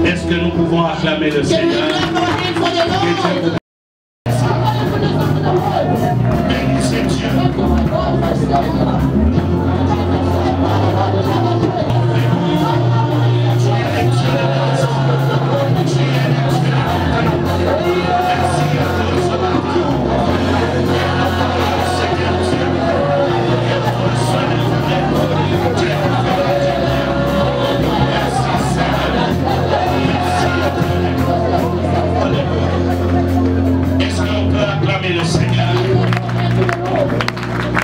Est-ce que nous pouvons acclamer le Seigneur? Bénissez Dieu. Est-ce qu'on peut acclamer le Seigneur?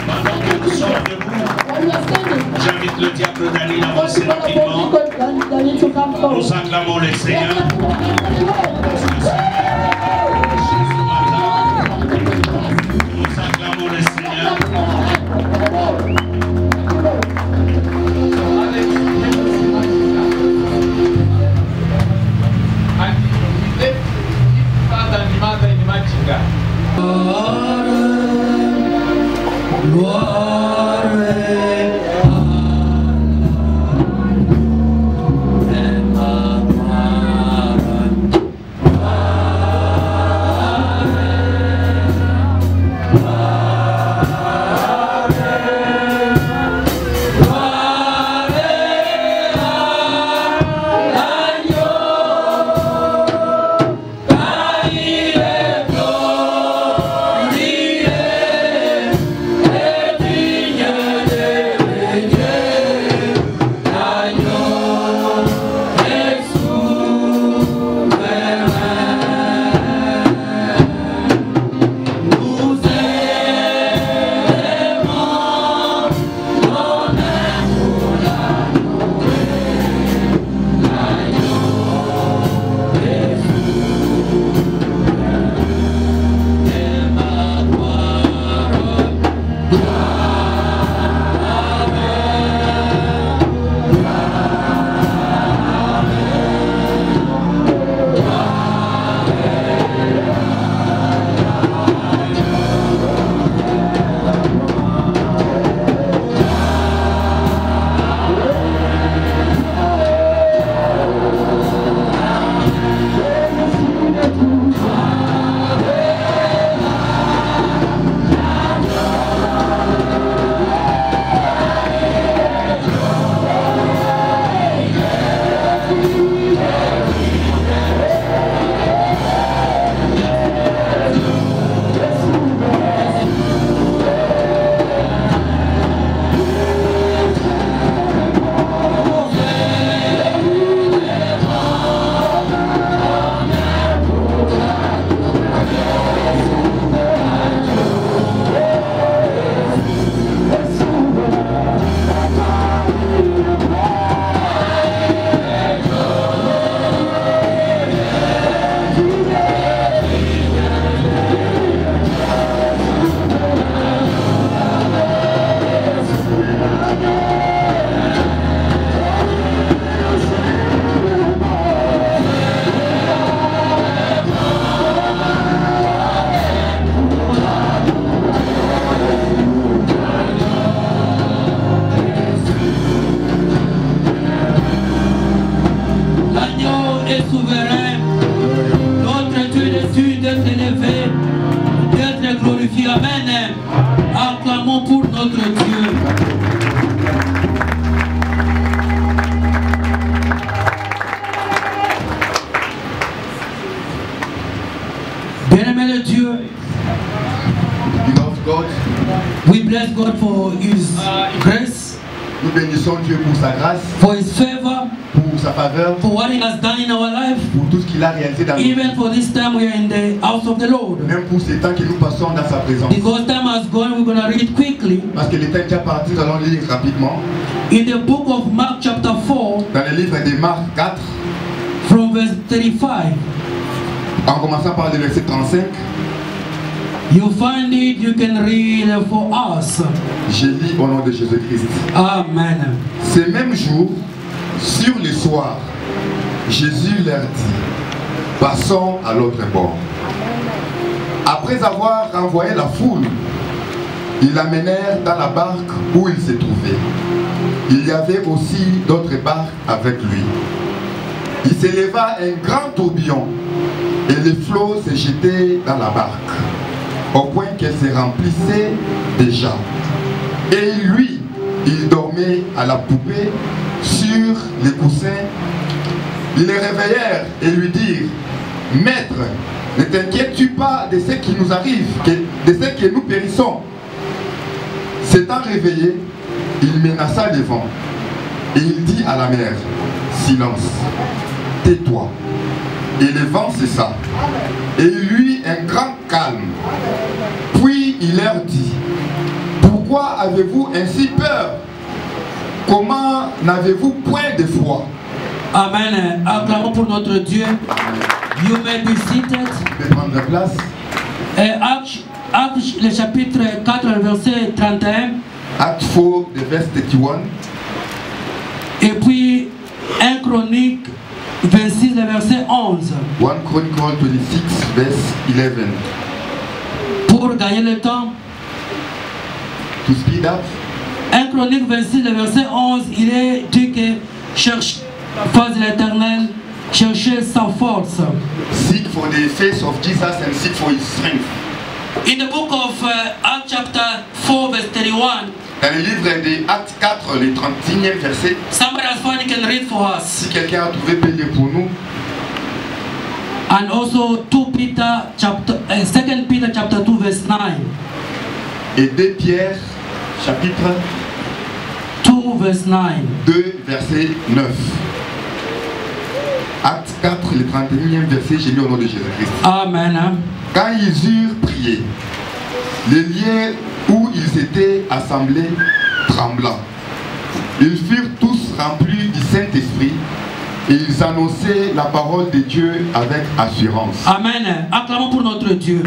Pendant que nous sommes debout, j'invite le diable Daniel à avancer rapidement. Nous acclamons le Seigneur. Nous acclamons le Seigneur. Amen. Acclamons pour notre Dieu. Bien-aimé de Dieu, we bless God for His grace. Nous bénissons Dieu pour sa grâce, for His favor, pour sa faveur, for what He has done in our life. pour tout ce qu'il a réalisé dans notre vie. Even for this time we are in the house of the Lord. Même pour ces temps que nous passons dans sa présence. Because time has gone, we're going to read quickly. Parce que le temps est déjà parti, nous allons lire rapidement. In the book of Mark chapter 4, dans le livre de Marc 4, from from verse 35. En commençant par le verset 35. You find it, you can read for us. Je lis au nom de Jésus-Christ. Amen. Ce même jour, sur le soir, Jésus leur dit, passons à l'autre bord. Après avoir renvoyé la foule, ils l'amenèrent dans la barque où il se trouvait. Il y avait aussi d'autres barques avec lui. Il s'éleva un grand tourbillon et les flots se jetaient dans la barque, au point qu'elle se remplissait déjà. Et lui, il dormait à la poupée sur les coussins. Ils le réveillèrent et lui dirent, Maître, ne t'inquiètes-tu pas de ce qui nous arrive, de ce que nous périssons? S'étant réveillé, il menaça le vent et il dit à la mer, silence, tais-toi. Et le vent cessa. Et il eut un grand calme. Puis il leur dit, pourquoi avez-vous ainsi peur? Comment n'avez-vous point de foi? Amen. Acclamons pour notre Dieu. You may be seated. Vous pouvez prendre place. Actes, le chapitre 4, verset 31. Acte 4, the verse 31. Et puis 1 Chronique 26, le verset 11. 1 Chronicle 26, verse 11. Pour gagner le temps. To speed up. 1 Chronique 26, le verset 11, il est dit que cherche la face de l'Éternel, cherchez sa force. Seek for the face of Jesus and seek for his strength. In the book of Acts chapter 4 verse 31, dans le livre de Actes 4, le 31e verset, somebody has found, can read for us. Si quelqu'un a trouvé, peut lire pour nous. And also 2 Peter chapter 2 Peter chapter 2 verse 9. Et 2 Pierre chapitre 2 verse 9. 2 verset 9. Acte 4, le 31e verset, j'ai lu au nom de Jésus-Christ. Amen. Quand ils eurent prié, les lieux où ils étaient assemblés trembla. Ils furent tous remplis du Saint-Esprit et ils annonçaient la parole de Dieu avec assurance. Amen. Acclamons pour notre Dieu.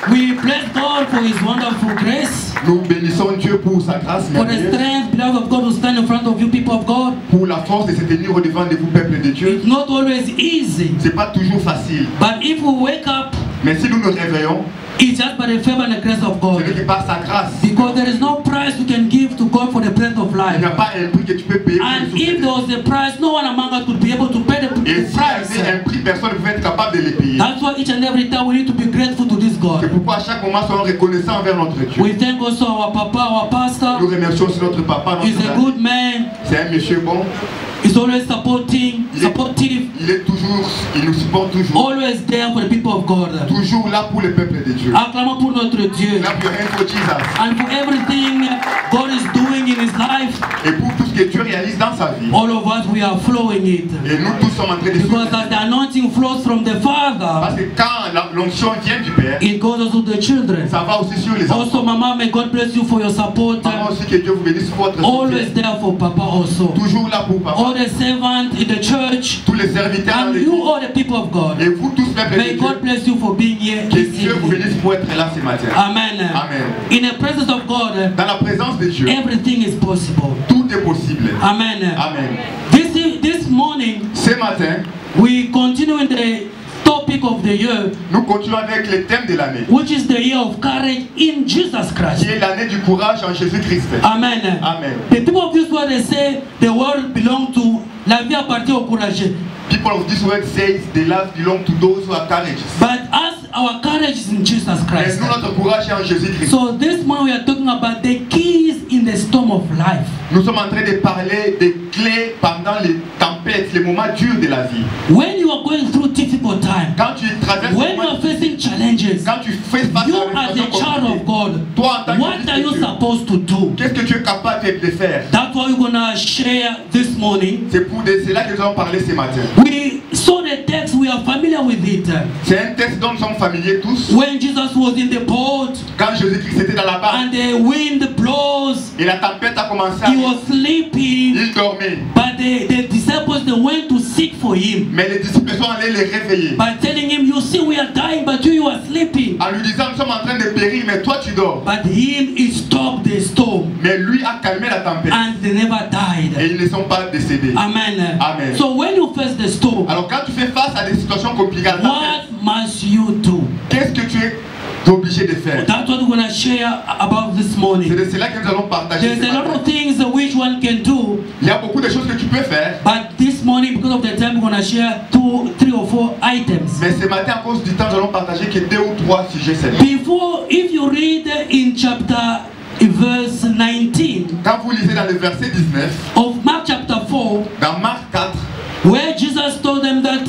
We bless God for His wonderful grace. Nous bénissons Dieu pour sa grâce. For the strength, beloved of God, to stand in front of you, people of God. Pour la force de se tenir au devant de vous, peuple de Dieu. It's not always easy. C'est pas toujours facile. But if we wake up, mais si nous nous réveillons, it's just by the favor and the grace of God. Ce n'est que par sa grâce. Because there is no price you can give to God for the breath of life. Il n'y a pas un prix que tu peux payer. And if there was a price, no one among us could be able to pay the price. Et si un prix, personne ne pouvait être capable de le payer. That's why each and every time we need to be grateful to this God. C'est pourquoi à chaque moment soyons reconnaissants envers notre Dieu. We thank also our Papa, our pastor. Nous remercions aussi notre papa, notre He's a good man. C'est un monsieur bon. He's always supportive. Il nous supporte toujours. Always there for the people of God. Toujours là pour le peuple de Dieu. Acclamons pour notre Dieu. Clap your hands for Jesus. And for everything God is doing in His life. Et pour tout ce que Dieu réalise dans sa vie. All of us, we are flowing it. Et nous tous sommes en train de Because as the anointing flows from the Father. Parce que quand l'onction vient du Père. It goes also to the children. Ça va aussi sur les enfants. Also, Mama, may God bless you for your support. Maman aussi que Dieu vous bénisse pour votre soutien. Always there for Papa also. Toujours là pour Papa. All the servants in the church. Tous les serviteurs. And you all the people of God. Et vous tous peuple de Dieu. May God bless you for being here. Que Dieu vous bénisse pour être là ce matin. Amen. Amen. In the presence of God. Dans la présence de Dieu. Everything is possible. Tout est possible. Amen. Amen. This morning. Ce matin. We continue in the topic of the year. Nous continuons avec le thème de l'année. Which is the year of courage in Jesus Christ. Qui est l'année du courage en Jésus-Christ. Amen. Amen. The people of this world, they say the world belongs to la vie appartient aux courageux. People of this world says the life belongs to those who are courageous. But us, our courage is in Jesus Christ. Mais nous, notre courage est en Jésus-Christ. So this morning we are talking about the keys in the storm of life. Nous sommes en train de parler des clés pendant les tempêtes, les moments durs de la vie. When you are going through difficult times, quand tu traverses, when you are facing challenges, quand tu fais face you are the child of God. Toi, en tant what are you supposed to do? Qu'est-ce que tu es capable de faire? That's what we're gonna share this morning. C'est là que nous allons parler ce matin. We saw the a text, we are familiar with it. C'est un texte dont nous sommes familiers tous. When Jesus was in the boat, Quand Jésus-Christ était dans la barque and the wind blows, et la tempête a commencé à he was sleeping. il dormait. But the disciples, they went to seek for him. Mais les disciples sont allés les réveiller. By telling him, you see, we are dying, but you are sleeping. En lui disant, nous sommes en train de périr, mais toi tu dors. But he stopped the storm. Mais lui a calmé la tempête. And they never died. Et ils ne sont pas décédés. Amen. Amen. So when you face the storm, Alors quand tu fais face à des situations compliquées, what must you do? qu'est-ce que tu es obligé de faire? That's what we're going to share about this C'est morning. de cela que nous allons partager. There's ce a lot matin. of things which one can do, Il y a beaucoup de choses que tu peux faire. but this morning, because of the time, we're going to share 2, 3 or 4 items. Mais ce matin, à cause du temps, nous allons partager que 2 ou 3 sujets seulement. Before, if you read in chapter verse 19 Quand vous lisez dans le verset 19, of Mark chapter 4, dans Marc 4, where Jesus told them that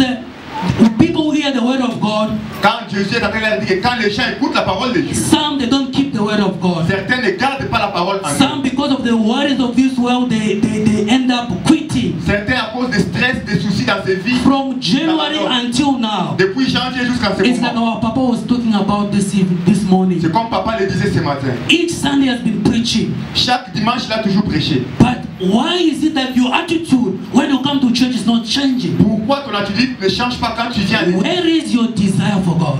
people hear the word of God, quand Jésus est en train de leur dire que quand les gens écoutent la parole de Dieu, some they don't keep the word of God. certains ne gardent pas la parole en eux. Some, because of the worries of this world, they end up quitting. Certains, à cause des stress, des soucis dans ces vies, From January until now, depuis janvier jusqu'à ce it's like moment. our Papa was talking about this morning. C'est comme papa le disait ce matin. Each Sunday has been preaching. Chaque dimanche, il a toujours prêché. But why is it that your attitude when you come to church is not changing? Pourquoi ton attitude ne change pas quand tu viens à l'église? Where is your desire for God?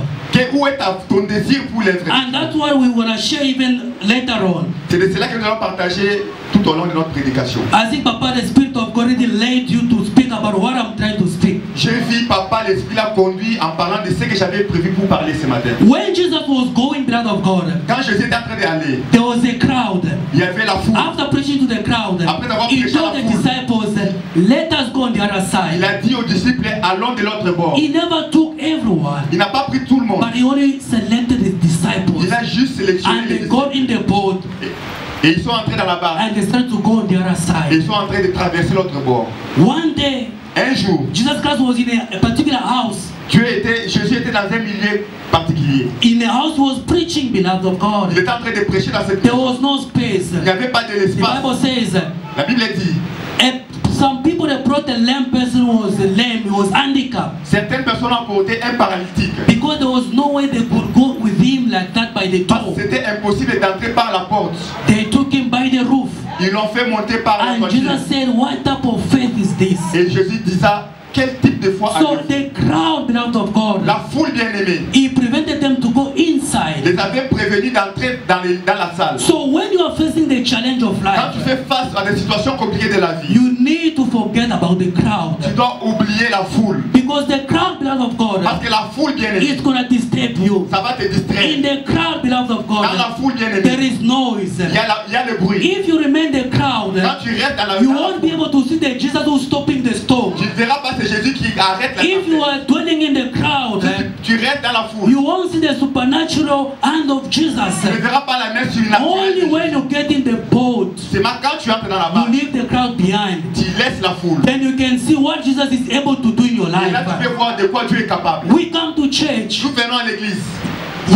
Où est ton désir pour les vrais? And that's what we want to share even later on. C'est de cela que nous allons partager tout au long de notre prédication. I think Papa, the Spirit of God already led you to speak about what I'm trying to speak. J'ai vu papa, l'esprit l'a conduit en parlant de ce que j'avais prévu pour parler ce matin. When Jesus was going, beloved of God, Quand Jésus était en train d'aller, there was a crowd. il y avait la foule. After preaching to the crowd, Après avoir he prêché à told la the foule, disciples, let us go on the other il side. a dit aux disciples, allons de l'autre bord. He never took everyone, Il n'a pas pris tout le monde. but he only selected his disciples. Il a juste sélectionné And les they got disciples. in the boat Et ils sont entrés dans la barque. and they started to go on the other Et side. ils sont en train de traverser l'autre bord. One day, Un jour, Jesus Christ was in a particular house. Jésus était dans un milieu particulier. In the house, he was preaching, beloved of Il God. était en train de prêcher dans cette There maison. was no space. Il n'y avait pas de The l'espace. Bible says, La Bible dit, some people that brought a lame person who was lame, he was handicapped. certaines personnes ont porté un paralytique. Because there was no way they could go with him like that by the Parce door. que c'était impossible d'entrer par la porte. They took him by the roof. Ils l'ont fait monter par la And voiture. Jesus said, what type of faith is this? Et Jésus dit ça, quel type de foi So avez-vous? the crowd, beloved of God, La foule bien-aimée he prevented them to go inside. les avait prévenus d'entrer dans la salle. So when you are facing the challenge of Quand life, tu fais face à des situations compliquées de la vie, you need to forget about the crowd. tu dois oublier la foule. Because the crowd, beloved of God, Parce que la foule bien-aimée, is going to disturb you. ça va te distraire. In the crowd, beloved of Dans la God, foule there bien-aimée, is noise. il y a le bruit. If you remain the crowd, Quand tu restes dans la you dans la won't be foule, able to see the Jesus who's stopping the storm. tu ne verras pas c'est Jésus qui arrête la If you tempête. are dwelling in the crowd, Tu restes dans la foule. you won't see the supernatural hand of Jesus. Tu ne verras pas la main surnaturelle. Only de when Jésus. you get in the boat, C'est quand tu entres dans la you barque, leave the crowd behind. tu laisses la foule. Then you can see what Jesus is able to do in your Et là, tu life. peux voir de quoi Dieu est capable. We come to church Nous venons à l'église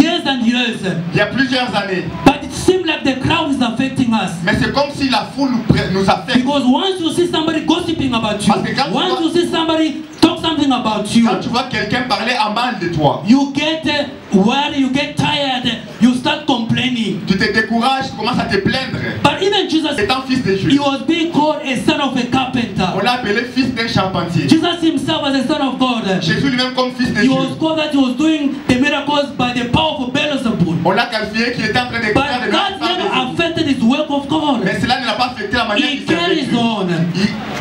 years and years, il y a plusieurs années. but it seems like the crowd is affecting us. Mais c'est comme si la foule nous affecte. Because once you see somebody gossiping about you, Parce que quand tu once vois- you see somebody talk something about you, Quand tu vois quelqu'un parler en mal de toi, you get worried, you get tired, you start complaining. tu te décourages, tu commences à te plaindre. But even Jesus, Étant fils de he Dieu, was being called a son of a carpenter. on l'a appelé fils d'un charpentier. Jesus himself as a son of God, Jésus lui-même comme fils de he Dieu. was called that he was doing the miracles by the power of Beelzebub. On l'a qualifié qu'il était en train de But faire des that miracles. never affected his work of God. Mais cela ne l'a pas affecté la manière He qu'il servait carries Dieu. on.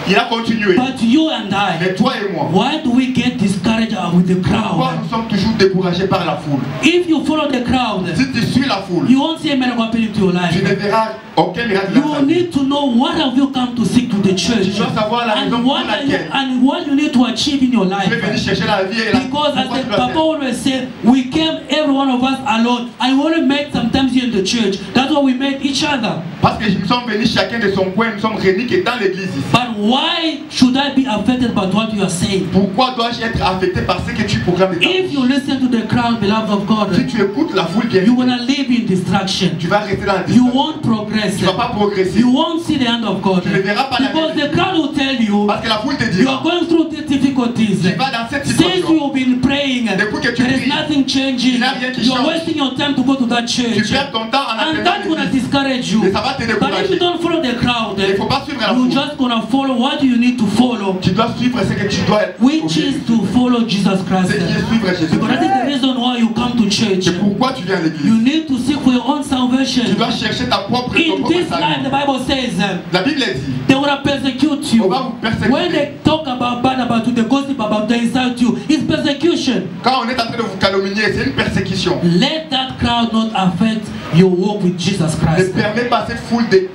Il a continué. But you and I, Mais toi et moi, why do we get discouraged with the pourquoi crowd? nous sommes toujours découragés par la foule? If you follow the crowd, Si tu suis la foule, you won't see a miracle happening to your tu ne life. verras aucun miracle dans ta You vie. need to know what have you come to seek to the church, Tu dois savoir la raison and pour what laquelle and what you need to achieve in your tu es venu life. chercher la vie et la Because as pourquoi the tu dois Papa faire. always said, we came every one of us alone, and we only met sometimes here in the church. That's why we met each other. Parce que nous sommes venus chacun de son coin, nous sommes réunis que dans l'église ici. But why should I be affected by what you are saying? Pourquoi dois-je être affecté par ce que tu proclames de ta If bouche? you listen to the crowd, beloved of Si God, tu écoutes la foule bien, you're gonna live in distraction. tu vas rester dans la You distraction. won't progress. Tu ne vas pas progresser. You won't see the hand of God. Tu ne verras pas la Because main. the crowd will tell you, Parce que la foule te you dira, are going through this difficult difficulties. Tu vas dans cette Since situation. you've been praying, Depuis que tu there is pries, nothing changing. il n'y a rien qui You're change. wasting your time to go to that Tu church. perds ton temps en And attendant that's gonna l'église. discourage you. Et ça va te But if you décourager. don't follow the crowd, Il ne faut pas suivre la you're foule. just gonna follow what you need to follow, Tu dois suivre ce que tu dois être. which is to follow Jesus Christ. C'est qui est suivre Jésus. Because that is the reason why you come to church. C'est pourquoi tu viens à You l'église. need to seek for your own Tu salvation. dois chercher ton propre In this salut. life, the Bible says, La Bible est dit, they will persecute you. on va vous persécuter. When they talk about bad about you, they gossip about you, they insult you. It's persecution. Quand on est en train de vous calomnier, c'est une persécution. Let that crowd not affect your walk with Jesus Ne Christ. permets pas à cette foule de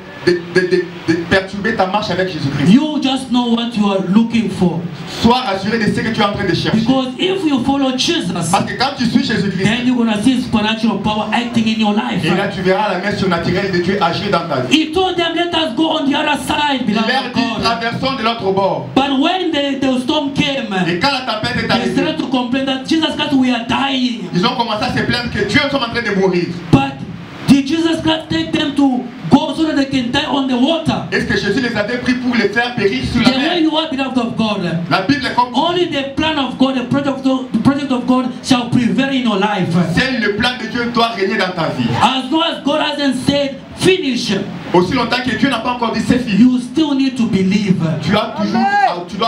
perturber ta marche avec Jésus-Christ. You just know what you are looking for. Sois rassuré de ce que tu es en train de chercher. Because if you follow Jesus, Parce que quand tu suis Jésus-Christ, then you're gonna see supernatural power acting in your life. et là tu verras la main surnaturelle de Dieu agir dans ta vie. He told them, let us go on the other side, Il leur beloved dit, God. traversons de l'autre bord. But when the storm came, Et quand la tempête est they arrivée, started to complain that Jesus Christ, we are dying. ils ont commencé à se plaindre que Dieu est en train de mourir. But did Jesus Christ take them to go so that they can die on the water? Est-ce que Jésus les avait pris pour les faire périr sur la The way mer? you are, beloved of God, La Bible est comme only the plan of God, the project of God shall prevail in your life. seul le plan de Dieu doit régner dans ta vie. As long as God hasn't said finish, Aussi longtemps que Dieu n'a pas encore dit c'est fini, you still need to believe. tu dois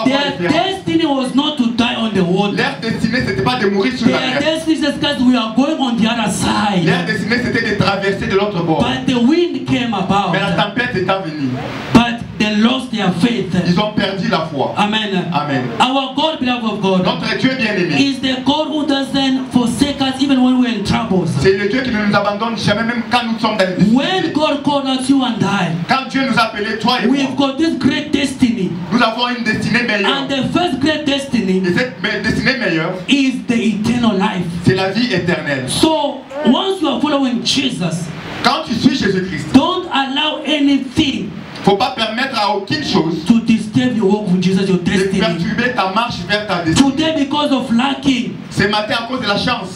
avoir Their l'espérance. destiny was not to die on the water. Leur destinée, c'était pas de mourir sur la Their mer. destiny, Jesus Christ, we are going on the other Leur side. destinée, c'était de traverser de l'autre bord. But the wind came about. Mais la tempête est venue. But they lost their faith. Ils ont perdu la foi. Amen. Amen. Our God, beloved of God, Notre Dieu bien-aimé, is the God who doesn't forsake us even when we're in troubles. c'est le Dieu qui ne nous abandonne jamais, même quand nous sommes dans les difficultés. When God called us, you and I, Quand Dieu nous a appelés, toi et moi, we've got this great destiny. nous avons une destinée meilleure. And the first great destiny Et cette destinée meilleure, is the eternal life. c'est la vie éternelle. So, once you are following Jesus, Quand tu suis Jésus-Christ, don't allow anything il ne faut pas permettre à aucune chose to disturb your walk with Jesus, your de destiny. perturber ta marche vers ta destinée. Today, because of lacking, Ce matin, à cause de la chance,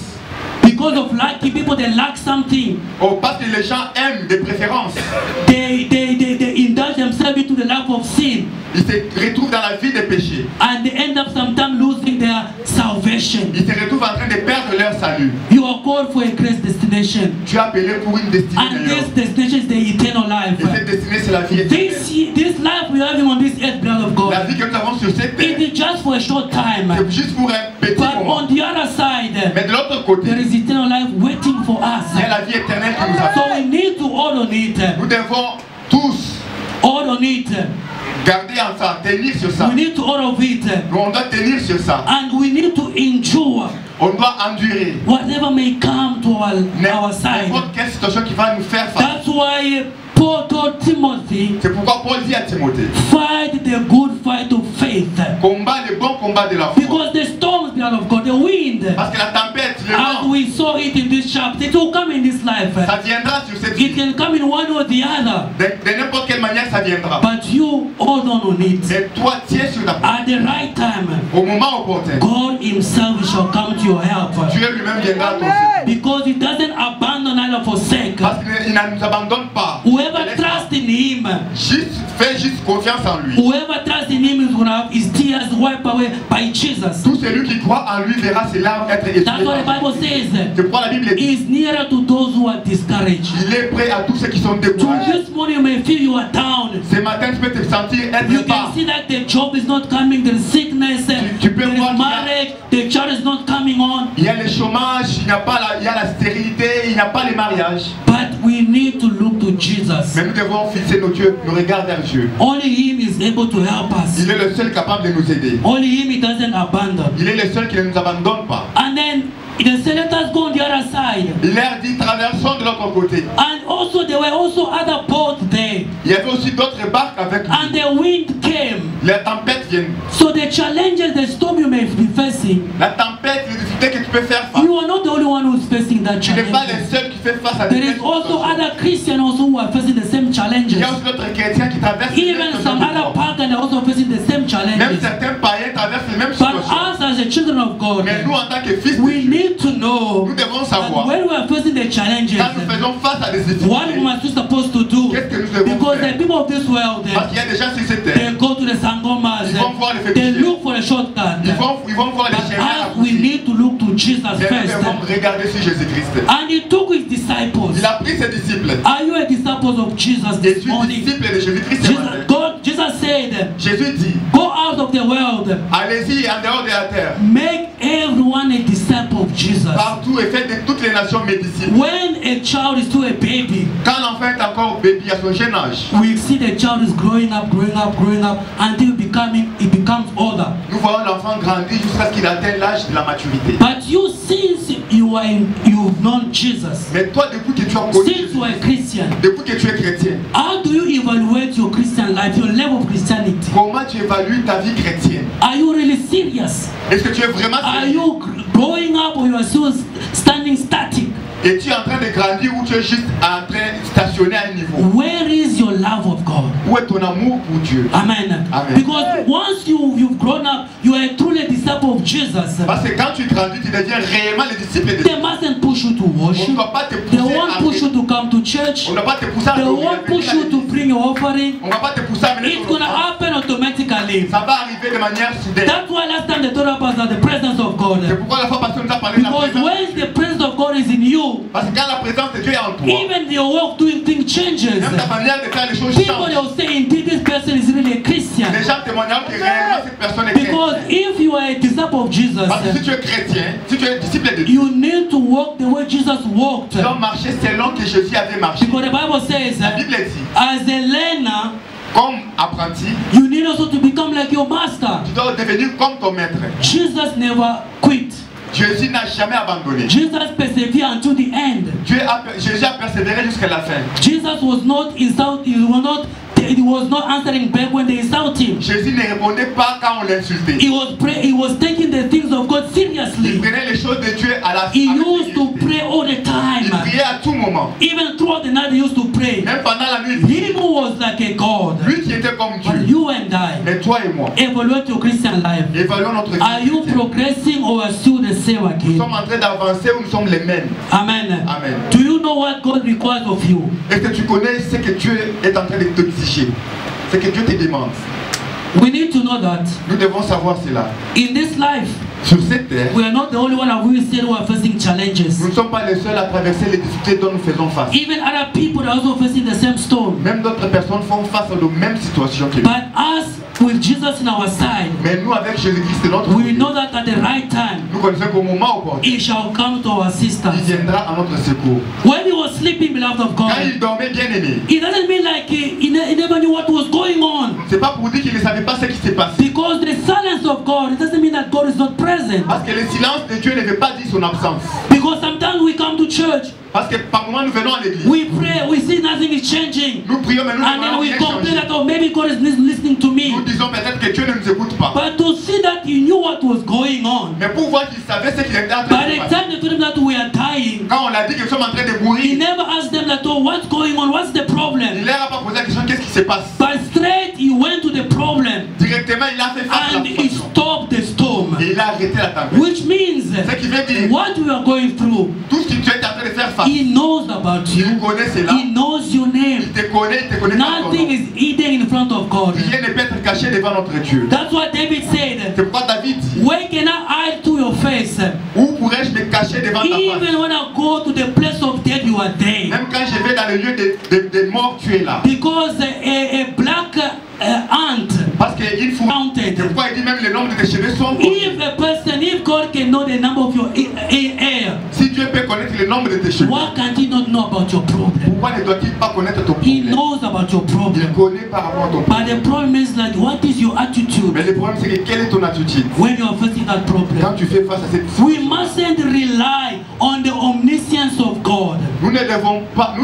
because of lacking, people they lack something. oh, parce que les gens aiment des préférences, They indulge themselves into the life of sin, ils se retrouvent dans la vie des péchés. and they end up sometimes losing their salvation. Ils se retrouvent en train de perdre leur salut. You are called for a great destination, Tu es appelé pour une destinée and meilleure. this destination is the eternal life. Et cette destinée, c'est la vie éternelle. This life we are having on this earth, beloved of La God, vie que nous avons sur cette it terre, is just for a short time. c'est juste pour un petit But moment. on the other side, Mais de l'autre côté, there is eternal life waiting for il y a us. la vie éternelle qui nous So attend. we need to hold on it. Nous devons tous Hold on it. garder en ça, tenir sur ça. We need to hold of it. Nous, on doit tenir sur ça. And we need to endure On doit endurer whatever may come to our side. n'importe quelle situation qui va nous faire face. That's why Paul told Timothy, C'est pourquoi Paul dit à Timothée, fight the good fight of faith. combat le bon combat de la foi. Because the storms, beloved of God, the wind, Parce que la tempête, le as vent, we saw it in this chapter, it will come in this life. ça viendra sur cette It vie. can come in one or the other. De n'importe quelle manière, ça viendra. But you hold on it. Mais toi, tiens sur la foi. At the right time, Au moment opportun, God Himself shall come to your help. Dieu lui-même viendra à ton secours. Because He doesn't abandon either forsake. Parce qu'il ne nous abandonne pas. Whoever Il laisse pas. trusts in Him, Fais juste confiance en lui. whoever trusts in Him is going to have his tears wiped away by Jesus. Tout celui qui croit en lui verra ses larmes être That's what the essuyées. Bible says. C'est pourquoi la Bible He dit, is nearer to those who are discouraged. il est prêt à tous ceux qui sont So découragés. this morning you may feel you are down. Ce matin, tu peux te sentir You être can bas. see that the job is not coming, the sickness, Tu peux there voir is qu'il y a- marriage, the child is not coming on. Il y a le chômage, il n'y a pas il y a la stérilité, il n'y a pas les mariages. But we need to look to Jesus. Mais nous devons fixer nos regards vers Dieu. Only Him is able to help us. Il est le seul capable de nous aider. Only Him He doesn't abandon. Il est le seul qui ne nous abandonne pas. And then they said, let us go on the other side. Il leur dit, traversons de l'autre côté. And also there were also other boats there. Il y avait aussi d'autres barques avec And lui. the wind came. Les tempêtes viennent. So the challenges, the storm you may be facing, La tempête, les difficultés que tu peux faire face. you are not the only one who's facing that Tu n'es pas le challenge. seul qui fait face à There des is also situations. other Christians also who are facing the same Il challenges. y a aussi d'autres chrétiens qui traversent les mêmes Even some other situations. pagans are also facing the same Même challenges. certains païens traversent les mêmes But situations. us as the children of God, Mais nous, en tant que fils de we Dieu, need to know nous devons that savoir, when we are facing the challenges, quand nous faisons face à des what difficultés, must we supposed to do? qu'est-ce que nous devons Because faire? the people of this world, Parce qu'il y a des gens sur cette they terre, go to the sangomas, ils vont voir les they féticheurs. look for a shortcut. Ils vont voir les But chemins us, we raccourcis. need to look to Jesus Mais nous first. devons regarder sur Jésus-Christ. And he took his disciples. Il a pris ses disciples. Are you a disciple of Jesus Je this suis morning? disciple de Jésus-Christ ce matin. Jesus said, Jésus dit, go out of the world, allez-y en dehors de la terre, make everyone a disciple of Jesus. partout et faites de toutes les nations mes disciples. When a child is still a baby, Quand l'enfant est encore bébé à son jeune âge, we see the child is growing up until he becomes older. nous voyons l'enfant grandir jusqu'à ce qu'il atteigne l'âge de la maturité. But you, since you've known Jesus, Mais toi, depuis que tu as connu since you are a Christian, depuis que tu es chrétien, how do you evaluate your Christian life, your level of Christianity? comment tu évalues ta vie chrétienne? Are you really serious? Est-ce que tu es vraiment Are sérieux? you growing up or you are still standing static? Es-tu en train de grandir ou tu es juste en train de stationner à un niveau? Where is your love of God? Où est ton amour pour Dieu? Amen. Amen. Because once you've grown up, you are truly a disciple of Jesus. Parce que quand tu grandis, tu deviens réellement le disciple de Dieu. They mustn't push you to On ne worship. doit pas te They pousser won't à push you to come to church. On ne va pas te pousser à They venir won't push à you to l'église. bring your offering. On ne va pas te pousser à venir It's ton gonna offrande. happen automatically. Ça va arriver de manière soudaine. That's why last time they told us about the presence of God. C'est pourquoi la fois passée on nous a parlé de la Because présence. when the presence of God is in you, Parce que quand la présence de Dieu est en toi, even your way of doing things changes. même ta manière de faire les choses People change. will say, indeed, this person is really a Christian. Les gens témoignent que réellement cette personne est Because chrétienne. if you are a disciple of Jesus, Parce que si tu es chrétien, si tu es disciple de Dieu, you need to walk the way Jesus walked. tu dois marcher selon que Jésus avait marché. Because the Bible says, La Bible dit, as a learner, comme apprenti, you need also to become like your master. tu dois devenir comme ton maître. Jesus never quit. Jésus n'a jamais abandonné. Jesus persevered until the end. Jésus a persévéré jusqu'à la fin. Jesus was not insulted. He was not answering back when they insulted him. Jésus ne répondait pas quand on l'insultait. He was taking the things of God Il seriously. prenait les choses de Dieu à la He avec used to sérieuxité. pray all the Il time. priait à tout moment. Even throughout the night, he used to pray. Même pendant la nuit, il priait. Him who was like a God. Lui qui était comme But Dieu. you and I, Mais toi et moi, evaluate your Christian life. évaluons notre vie. Are you chrétienne. progressing or are still the same Nous again? sommes en train d'avancer ou nous sommes les mêmes. Amen. Amen. Do you know what God requires of you? Est-ce que tu connais ce que Dieu est en train de t'exiger? Ce que Dieu te demande. We need to know that Nous devons savoir cela. in this life, Sur cette terre, we are not the only one of we still who are facing challenges. nous ne sommes pas les seuls à traverser les difficultés dont nous faisons face. Even other people are also facing the same storm. Même d'autres personnes font face aux mêmes situations que nous. But us, with Jesus in our side, Mais nous, avec Jésus-Christ de notre we côté, know that at the right time, nous connaissons qu'au moment opportun, He shall come to our il assistance. viendra à notre secours. When He was sleeping, beloved of Quand God, il dormait bien aimé, it doesn't mean like he never knew what was going on. c'est pas pour dire qu'il ne savait pas ce qui s'est passé. Because the silence of God, it doesn't mean that God is not present. Parce que le silence de Dieu ne veut pas dire son absence. Because sometimes we come to church, Parce que par moments nous venons à l'église. we pray, we see nothing is changing. Nous prions, mais nous And ne then voyons we rien complain changer. that, oh, maybe God is listening to Nous me. disons peut-être que Dieu ne nous écoute pas. But to see that He knew what was going on. Mais pour voir qu'il savait ce qu'il était en train By de the faire. time they told him that we are dying, Quand on a dit que nous sommes en train de He mourir, never asked them that, oh, what's going on? What's the il problem? leur a pas posé la question qu'est-ce qui se passe. But straight He went to the problem Directement, il a fait face à and la He situation. stopped the storm. Et il a arrêté la tempête. Which means Ce qui veut dire, what we are going through, tout ce que tu es en train de faire face, He knows about you. il connaît cela. He knows your Il name. te connaît par ton Nothing nom. is hidden in front of God. Rien ne peut être caché devant notre Dieu. That's what David said. C'est pourquoi David dit, Where can I hide to your face? où pourrais-je me cacher devant ta face? Even when I go to the place of death, you are there. Même quand je vais dans le lieu des morts, tu es là. Because a black ant Parce qu'il faut. counted. C'est pourquoi il dit même le nombre de tes cheveux sont comptés. If God can know the number of your hair, Si Dieu peut connaître le nombre de tes cheveux, why can't He not know about your problem? pourquoi ne doit-il pas connaître ton He problème? knows about your Il problem. connaît par rapport à ton problème. But the problem is like, what is your Mais attitude le problème c'est que quelle est ton attitude when you are facing that problem? quand tu fais face à cette We situation? mustn't rely on the omniscience of God. Nous ne devons pas,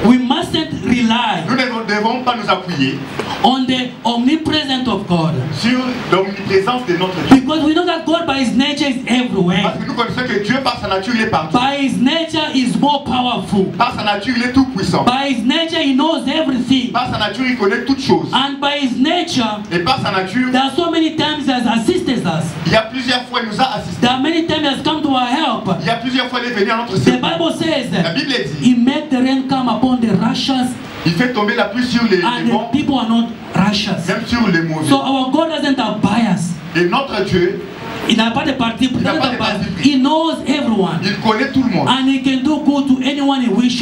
We mustn't rely nous ne devons pas nous appuyer on the omnipresence of God. sur l'omniprésence de notre Dieu. Because we know that God by His nature is everywhere. Parce que nous connaissons que Dieu par sa nature il est partout. By His nature is more powerful. Par sa nature il est tout puissant. By His nature He knows everything. Par sa nature il connaît toutes choses. And by His nature, Et par sa nature, there are so many times He has assisted us. il y a plusieurs fois il nous a assistés. There are many times He has come to our help. Il y a plusieurs fois il est venu à notre The secours. Bible says La Bible dit, He made the rain come upon the righteous Il fait tomber la pluie sur les And bons, the people are not righteous. même sur les mauvais. So our God doesn't have bias. Et notre Dieu, Il n'a pas de parti. Il n'a pas de parti pris. He knows everyone. il connaît tout le monde. And he can do good to anyone he Et wishes.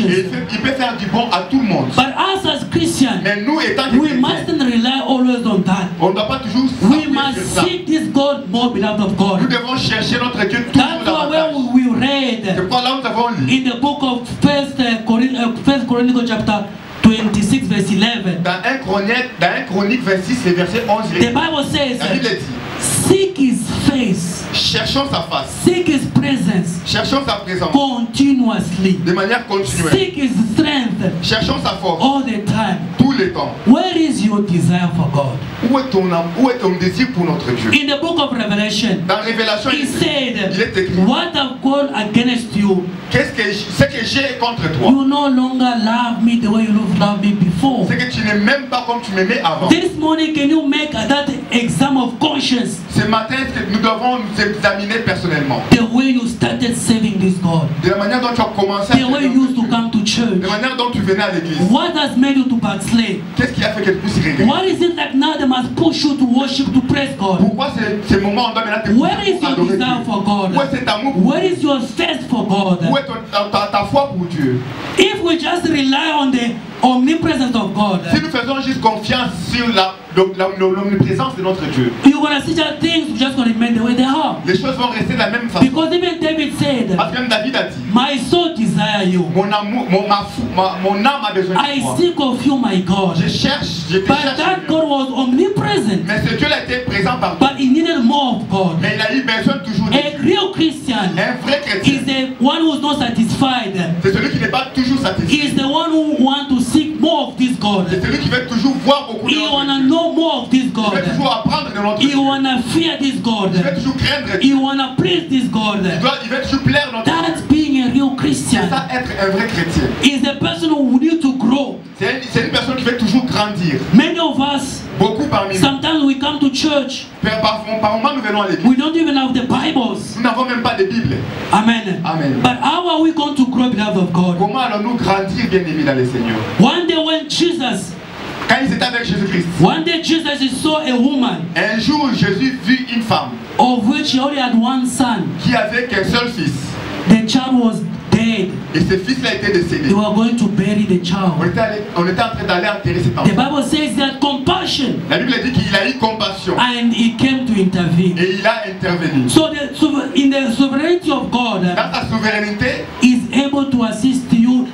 il peut faire du bon à tout le monde. But us as Christians, Mais nous, étant des we chrétiens, mustn't rely always on that. on ne doit pas toujours We s'appuyer sur must ça. seek this God more, beloved of Nous God. devons chercher notre Dieu toujours That's why davantage. when we C'est read pourquoi là, nous avons lu in the book of First Chronicles chapter 26 verse 11, dans 1 Chronique 26, le verset 11, the Bible says, la Bible dit, seek his face, cherchons sa face, seek his presence cherchons sa présence continuously, de manière continuelle, seek his strength cherchons sa force all the time. tous les temps. Where is your desire for God? Où est ton âme, où est ton désir pour notre Dieu? In the book of Revelation, Dans Révélation, he il said, est écrit, what have gone against you? ce que j'ai contre toi, You no longer love me the way you loved me before. c'est que tu n'es même pas comme tu m'aimais avant. This morning, can you make that exam of conscience? Ce matin, nous devons nous examiner personnellement. The way you started serving this God, De la manière dont tu as commencé à the way servir you used to Dieu. come to De church. la manière dont tu venais à l'église. What has made you to backslide? Qu'est-ce qui a fait que tu puisses regretter? What is it like now they must push you to worship, to praise God? Pourquoi ces moments on doit maintenant te pousser Where is pour your adorer desire Dieu? for God? Où est cet amour pour Where is your thirst for God? Où est ta foi pour Dieu? If we just rely on the omnipresence of God, Si nous faisons juste confiance sur l'omniprésence de notre Dieu, you're going to see that things just going to remain the way they are. les choses vont rester de la même façon. Because even David said, Parce que même David a dit, my soul desire you. mon amour, mon âme a besoin de I toi. seek of you, my God. Je te But cherche. that God was omnipresent. Mais ce Dieu a été présent partout. But he needed more of God. Mais il a eu besoin toujours de A Dieu. real Christian Un vrai chrétien, is the one who's not satisfied. c'est celui qui n'est pas toujours satisfait. He is the one who wants to seek more of this God. C'est celui qui veut toujours voir beaucoup de He notre wanna Dieu. know more of this Il God. veut toujours apprendre de notre He Dieu. wanna fear this God. Il veut toujours craindre He Dieu. wanna please this God. Il veut toujours plaire notre Dieu. That's being a real C'est Christian. ça être un vrai chrétien. Is the person who need to grow. C'est une personne qui veut toujours grandir. Many of us, Beaucoup parmi nous. sometimes we come to church, Par moment, nous venons à l'église. we don't even have the Bibles. Nous n'avons même pas de Bible. Amen. Amen. But how are we going to grow, beloved of God? Comment allons-nous grandir, bien aimés dans le Seigneur? One day when Jesus, Quand ils étaient avec Jésus-Christ, one day Jesus saw a woman un jour Jésus vit une femme of which he only had one son. qui avait qu'un seul fils. The child was dead. Et ce fils-là était décédé. They were going to bury the On child. était en train d'aller enterrer cet The enfant. Bible says he had compassion La Bible dit qu'il a eu compassion and he came to intervene. et il a intervenu. So in the sovereignty of God, Dans sa souveraineté, is able to assist you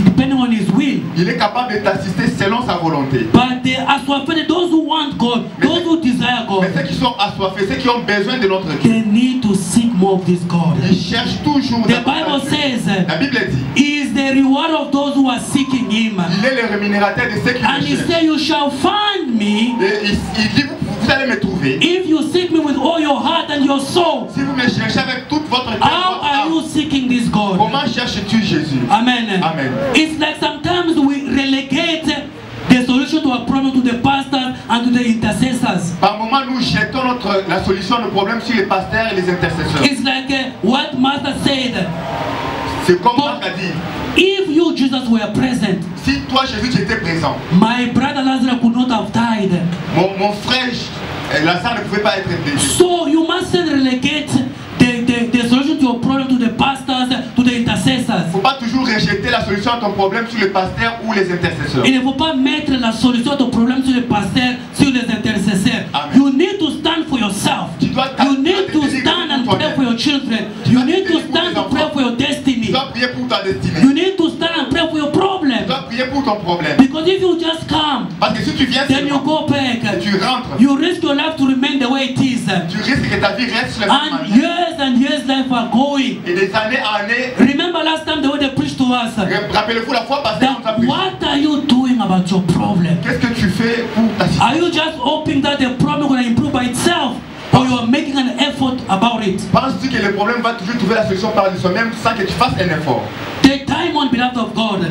depending on his will. il est capable de t'assister selon sa volonté. But the assoiffed, those who want God, those who desire Mais God, ceux qui sont assoiffés, ceux qui ont besoin de notre Dieu, they need to seek more of this God. ils cherchent toujours The davantage Bible Dieu. says La Bible dit, he is the reward of those who are seeking him. il est le rémunérateur de ceux qui And le he cherchent. said, you shall find me Et il dit, vous allez me trouver. if you seek me with all your heart and your soul. Si vous me cherchez avec toute votre cœur, How votre are âme, you seeking this God? comment cherches-tu Jésus? Amen. Amen. It's like sometimes we relegate the solution to a problem to the pastors and to the intercessors. Par moment, nous jetons la solution au problème sur les pasteurs et les intercesseurs. It's like what Master said. C'est comme Marc a dit, If you, Jesus, were present, si toi Jésus tu étais présent, my brother Lazarus could not have died. mon frère Lazare ne pouvait pas être décédé. So you mustn't relegate the solution to your problem to the pastors, to the Il ne intercessors. faut pas toujours rejeter la solution à ton problème sur les pasteurs ou les intercesseurs. Il ne faut pas mettre la solution à ton problème sur les pasteurs, sur les intercesseurs. Amen. You need to stand for yourself. Tu dois You need to stand and pray for your children. You need to stand and pray for your Tu destiny. dois prier pour ta destinée. You need to stand and pray for your Tu problem. dois prier pour ton problème. Because if you just come, Parce que si tu viens then you seulement go back, et tu rentres, you risk your life to remain the way it is. tu risques que ta vie reste sur la même And manière. years life are going. Et des années en années, Remember last time the way they preached to us. rappelez-vous la fois passée, on t'a That prié. what are you doing about your problem? Qu'est-ce que tu fais pour ta situation? Are you just hoping that the problem will improve by itself? Or you are making an effort about it? Penses-tu que le problème va toujours trouver la solution par lui-même sans que tu fasses un effort? The diamond, beloved of God,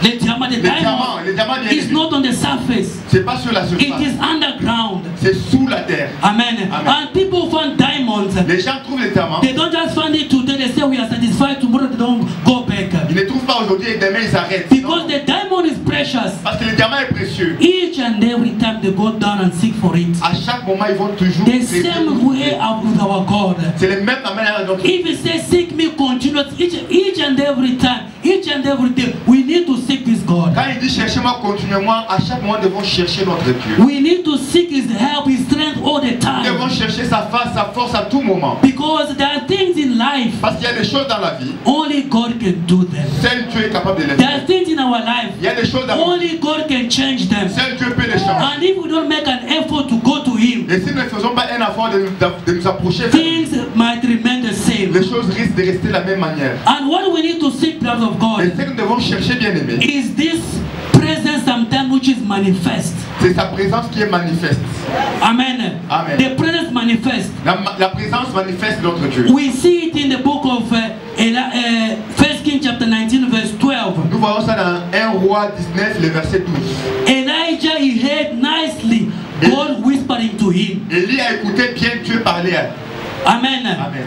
the diamond Le diamant bien is aimé, not on the surface. c'est pas sur la It surface, is underground. c'est sous la terre. Amen. Amen. And people find diamonds. Les gens trouvent les diamants, They don't just find it today, they say we are satisfied, tomorrow they don't go back. ils ne trouvent pas pas aujourd'hui et demain ils arrêtent. Because the diamond is precious. Parce que le diamant est précieux. Each and every time they go down and seek for it. À chaque moment, ils vont toujours. The same way with our God. C'est la même manière dont. If He says seek me continuously, each and every time, each and every day, we need to seek this God. Quand il dit cherchez-moi continuellement, à chaque moment, nous devons chercher notre Dieu. We need to seek His help, His strength all the Nous devons time. chercher sa face, sa force à tout moment. Because there are things in life, Parce qu'il y a des choses dans la vie, only God can do them. seul Dieu est capable de les There faire. are things in our life, Il y a des choses dans la vie, only God can change them. seul Dieu peut les changer. And if we don't make an effort to go to Him, Et si nous ne faisons pas un effort de nous approcher vers lui, things might remain the same. les choses risquent de rester de la même manière. And what we need to seek, beloved of Et God, ce que nous devons chercher, bien aimé, is this presence sometimes which is manifest. c'est sa présence qui est manifeste. Amen. Amen. The presence manifest. La présence manifeste de notre Dieu. We see it in the book of 1 Kings chapter 19 verse 12. Nous voyons ça dans 1 Roi 19, le verset 12. Elijah, he heard nicely God whispering to him. Élie a écouté bien Dieu parler. Amen. Amen.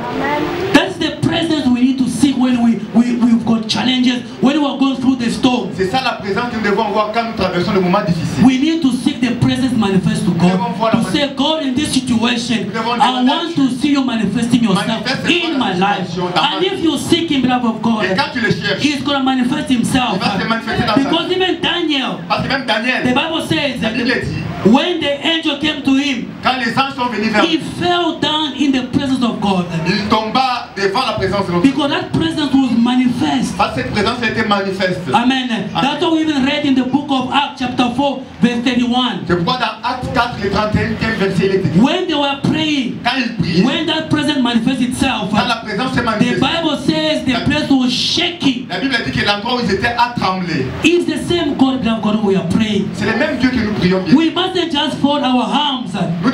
That's the presence we need to seek when we've got challenges, when we are going through the storm. C'est ça la présence que nous devons avoir quand nous traversons des moments difficiles. We need to seek the presence manifest to God. To say, God, in this situation, I want to see you manifesting yourself in my life. And if you seek Him, beloved of God, Et quand tu le cherches, He's going to manifest Himself. il va se manifester dans ta Because vie. even Daniel, Parce que même the Daniel, Bible says la that Bible dit, when the angel came to him, quand les anges sont venus vers he lui, fell down in the presence of God. il tomba devant la présence de notre Dieu. Because that presence was manifest. Parce que cette présence était manifeste. Amen. That's what we even read in the book of Acts chapter 4 verse 31. C'est pourquoi dans Acte 4, le 31e verset, il est écrit. When they were praying, Quand ils priaient, when that presence manifests itself, quand la présence s'est the manifestée, Bible says the place was shaking. la Bible dit que l'endroit où ils étaient a tremblé. It's the same God, beloved God, we are praying. C'est le même Dieu que nous prions bien. We mustn't just fold our arms Nous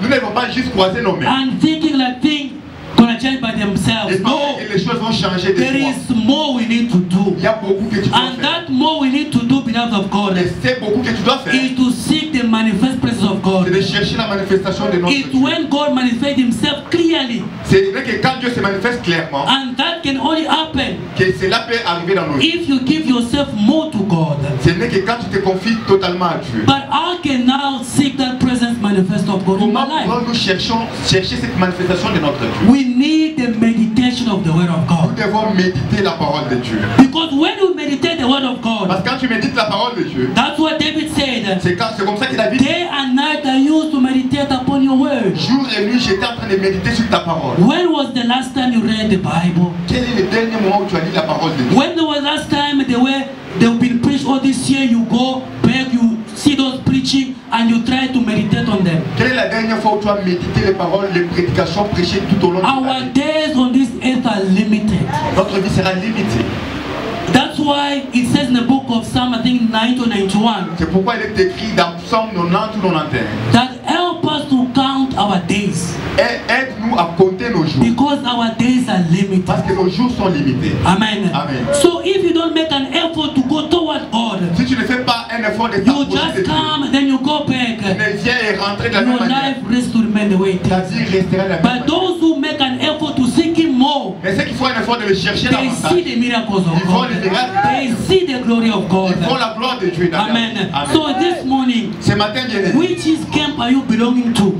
ne devons pas juste croiser nos mains and thinking like things gonna change by themselves. et No, penser que les choses vont changer de there soi. is more we need to do. Il y a beaucoup que tu dois And faire. that more we need to do, beloved of God, Et c'est beaucoup que tu dois faire. is to seek the manifest presence of C'est God. de chercher la manifestation de notre It's Dieu. when God manifests Himself clearly, C'est vrai que quand Dieu se manifeste clairement, and that can only happen que cela peut arriver dans nos vies. if you give yourself more to God. Ce n'est que quand tu te confies totalement à Dieu. But I can now seek that presence manifest of God in my Comment life. pouvons-nous chercher cette manifestation de notre Dieu? We need the meditation of the Word of Nous God. devons méditer la parole de Dieu. Because when you meditate the Word of God, Parce que quand tu médites la parole de Dieu, that's what David said. c'est comme ça que David dit, Day and night I used to meditate upon your Word. jour et nuit, j'étais en train de méditer sur ta parole. When was the last time you read the Bible? Quel est le dernier moment où tu as lu la parole de Dieu? When there was last time they've been preached all this year, you go back, you see those preaching and you try to meditate on them. Quelle est la dernière fois où tu as médité les paroles, les prédications prêchées tout au long de ta Our vie? days on this earth are limited. Notre vie sera limitée. That's why it says in the book of Psalm, I think 9 to 91, C'est pourquoi il est écrit dans Psaume 90 ou 91. that help us to count our days, Et aide-nous à compter nos jours. because our days are limited. Parce que nos jours sont limités. Amen. Amen. So if you don't make an effort to go toward God, Si tu ne fais pas un effort de you t'approcher de just Dieu, come, then you go back. mais viens et rentrer de la même Your manière, life rests to remain the way it ta is. vie restera de la même But manière. those who make an effort to seek Him more, Mais ceux qui font un effort de le chercher they see davantage, the miracles of ils font God. les miracles, They see the glory of God. ils font la gloire de Dieu dans leur vie. Amen. Amen. So this morning, Ce matin, bien aimé, which is camp are you belonging to?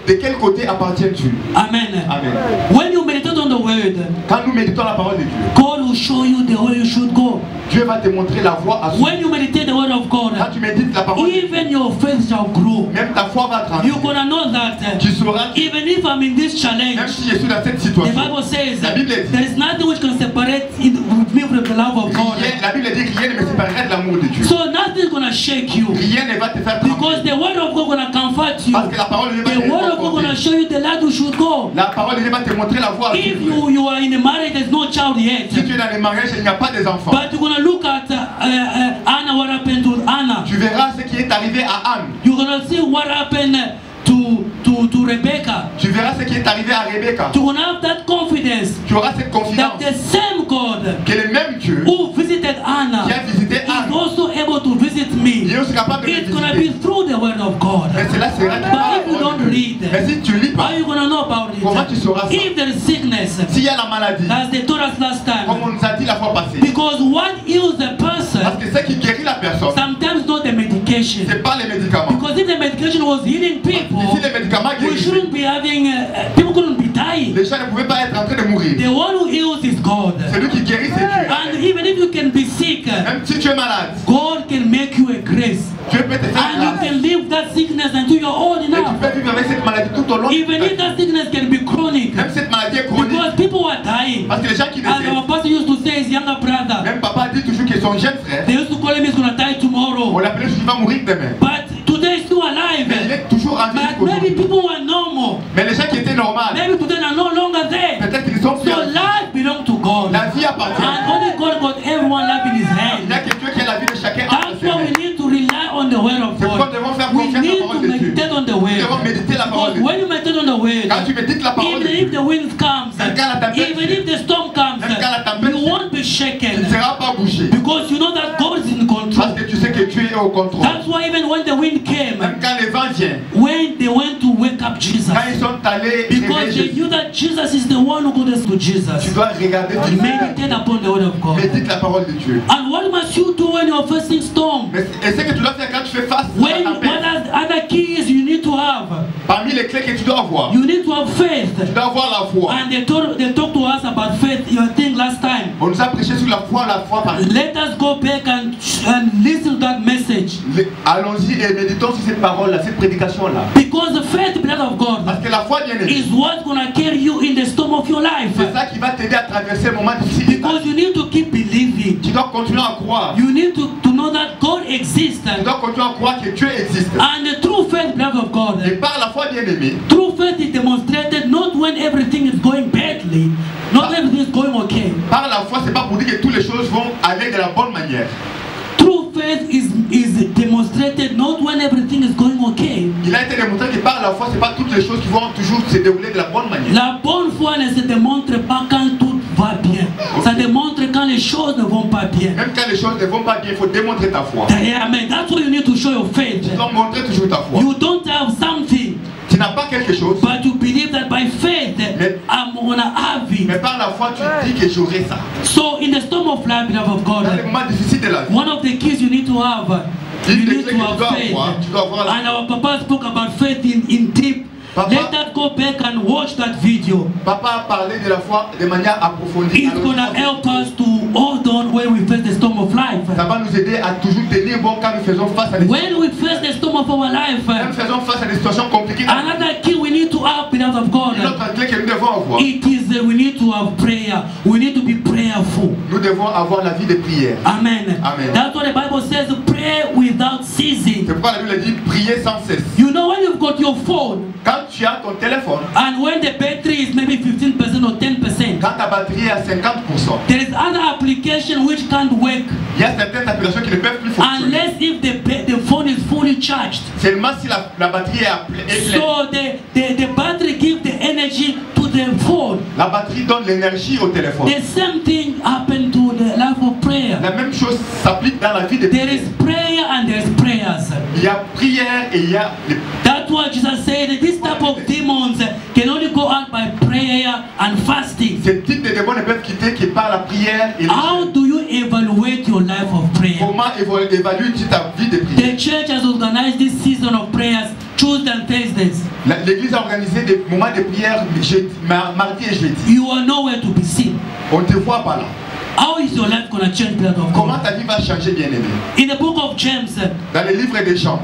de quel côté appartiens-tu? Amen. Amen. When you meditate on the word, Quand nous méditons la parole de Dieu, God will show you the way you should go. Dieu va te montrer la voie à suivre. When you meditate the word of Quand God, tu médites la parole de Dieu, even your faith shall grow. même ta foi va grandir. You're gonna know that Tu sauras, even if I'm in this même challenge, si je suis dans cette the situation, Bible says La Bible dit, there is nothing which can separate with me from the love of God. la Bible dit rien ne me séparera de l'amour de Dieu. So nothing is gonna shake you, Rien ne va te faire because trembler. the word of God gonna comfort you. Parce que la parole de Dieu va The te word of God gonna conforter. show you the light you should go. La parole de Dieu va te montrer la voie à If suivre. you are in a marriage, there's no child yet, Si tu es dans les mariages, il n'y a pas des enfants. but you're gonna look at Anna, what happened to Anna. Tu verras ce qui est arrivé à Anne. You're gonna see what happened to Rebecca. Tu verras ce qui est arrivé à Rebecca. You're gonna have that confidence Tu auras cette that confidence the same God que le même Dieu who visited Anna qui a visité is Anne, also able to visit me. il est Dieu est capable de it's gonna be through the word of God. Mais cela sera But if you don't read, mais si tu lis how pas, are you gonna know about comment tu it? sauras ça? If there is sickness, S'il y a la maladie, as they told us last comme time, on nous a dit la fois passée, because what heals the person parce que ce qui guérit la personne, sometimes not the medication. c'est pas les médicaments. Because if the medication was healing people, Si les médicaments we guérissent, shouldn't be having people couldn't be dying. les gens ne pouvaient pas être en train de mourir. The one who heals is God. Celui qui guérit, c'est Dieu. And even if you can be sick, Même si tu es malade, God can make you a grace. Dieu peut te faire And you grâce. can live that sickness until you're old Et tu enough. peux vivre avec cette maladie tout au long de Even ta if vie. that sickness can be chronic. Même cette maladie est chronique. Because people are dying. Parce que les gens qui As décèdent, our pastor used to say, his younger brother, même papa dit toujours que son jeune frère, they used to call him, he's going to die on tomorrow. l'appelait qu'il va mourir demain. But today he's still Mais il alive. est toujours en vie But maybe aujourd'hui. people were normal. Mais les gens qui étaient normaux, Maybe today are no longer there. peut-être qu'ils sont plus. So life belongs to God. La vie appartient. And only God got everyone life in his Il y a hand. quelqu'un qui a la vie de chacun entre That's ses why mains. we need to rely on the word of C'est pourquoi God. nous devons faire We confiance à la need parole to de Dieu. meditate on the Nous devons word. méditer la parole Because de Dieu. when you meditate on the word, Quand tu médites la parole de even if Dieu, the wind comes, Même quand la tempête even if the storm comes, Même quand la tempête you won't be tu shaken. ne seras pas bougé. Because you know that God is in Parce control. que tu sais que tu es au contrôle. That's why even when the wind came, Même quand les vents viennent, when they went to wake up Jesus, quand ils sont allés because réveiller they Jésus, knew that Jesus is the one who got us to tu Jesus. dois regarder, tu Meditate upon the word of God. médites la parole de Dieu. And what must you do when you're facing storm? Mais et ce que tu dois faire quand tu fais face à When la what tempête, are other keys you need to have? parmi les clés que tu dois avoir, You need to have faith. tu dois avoir la foi. And they talked to us about faith, your thing last time. On nous a prêché sur la foi par Let us go back and listen to that message. Allons-y et méditons sur cette parole-là, cette prédication-là. Because the faith, blood of God, Parce que la foi, bien aimée, is what's going to carry you in the storm of your life. c'est ça qui va t'aider à traverser le moment difficile. Because you need to keep believing. Tu dois continuer à croire. You need to know that God exists. Tu dois continuer à croire que Dieu existe. And the true faith, blood of God, Et par la foi, bien aimée, true faith is demonstrated not when everything is going badly, not everything is going okay. par la foi, c'est pas pour dire que toutes les choses vont aller de la bonne manière. True faith is demonstrated not when everything is going okay. Il a été démontré que par la foi, c'est pas toutes les choses qui vont toujours se dérouler de la bonne manière. La bonne foi ne se démontre pas quand tout va bien. Ça démontre quand les choses ne vont pas bien. Même quand les choses ne vont pas bien, il faut démontrer ta foi. Amen. That's why you need to show your faith. Tu dois montrer toujours ta foi. You don't have something, Tu n'as pas quelque chose, but you believe that by faith I'm gonna have mais it. par la foi, tu dis que j'aurai ça. So in the storm of life, beloved of Dans les God, moments difficiles de la vie, one of the keys you need to have, you une des need clés to que tu dois have faith. avoir, tu dois avoir la And our papa spoke about faith in deep. Papa- Let us go back and watch that video. Papa a parlé de la foi de manière approfondie. It's Alors, gonna help us to hold on when we face the storm of life. ça va nous aider à toujours tenir bon quand nous faisons face à des When we face the storm of our life, quand nous faisons face à des situations compliquées. another key we need to have, beloved of Une God, autre clé que nous devons avoir, it is we need to have prayer. We need to be prayerful. nous devons avoir la vie de prière. Amen. Amen. That's what the Bible says, pray without ceasing. C'est pourquoi la Bible dit prier sans cesse. You know when you've got your phone, Quand tu as ton téléphone, and when the battery is maybe 15% or 10%, quand ta batterie est à 50%, there is other application which can't work il y a certaines applications qui ne peuvent plus fonctionner. unless if the phone is fully charged. Seulement si la batterie est pleine. So the battery gives the energy to the phone. La batterie donne l'énergie au téléphone. The same thing happened to the life of prayer. La même chose s'applique dans la vie de There prière. is prayer and there is prayers. Il y a prière et il y a les... That's why Jesus said that this type of demons can only go out by prayer and fasting. Ce type de démons ne peuvent quitter que par la prière et le How jeûne. do you evaluate your life of prayer? Comment évalues-tu ta vie de prière? The church has organized this season of prayers Tuesday and Thursdays. L'église a organisé des moments de prière mardi et jeudi. You are nowhere to be seen. On ne te voit pas là. How is your life going to change, beloved of Comment God? ta vie va changer, bien-aimé? In the book of James, Dans les livres des Jean,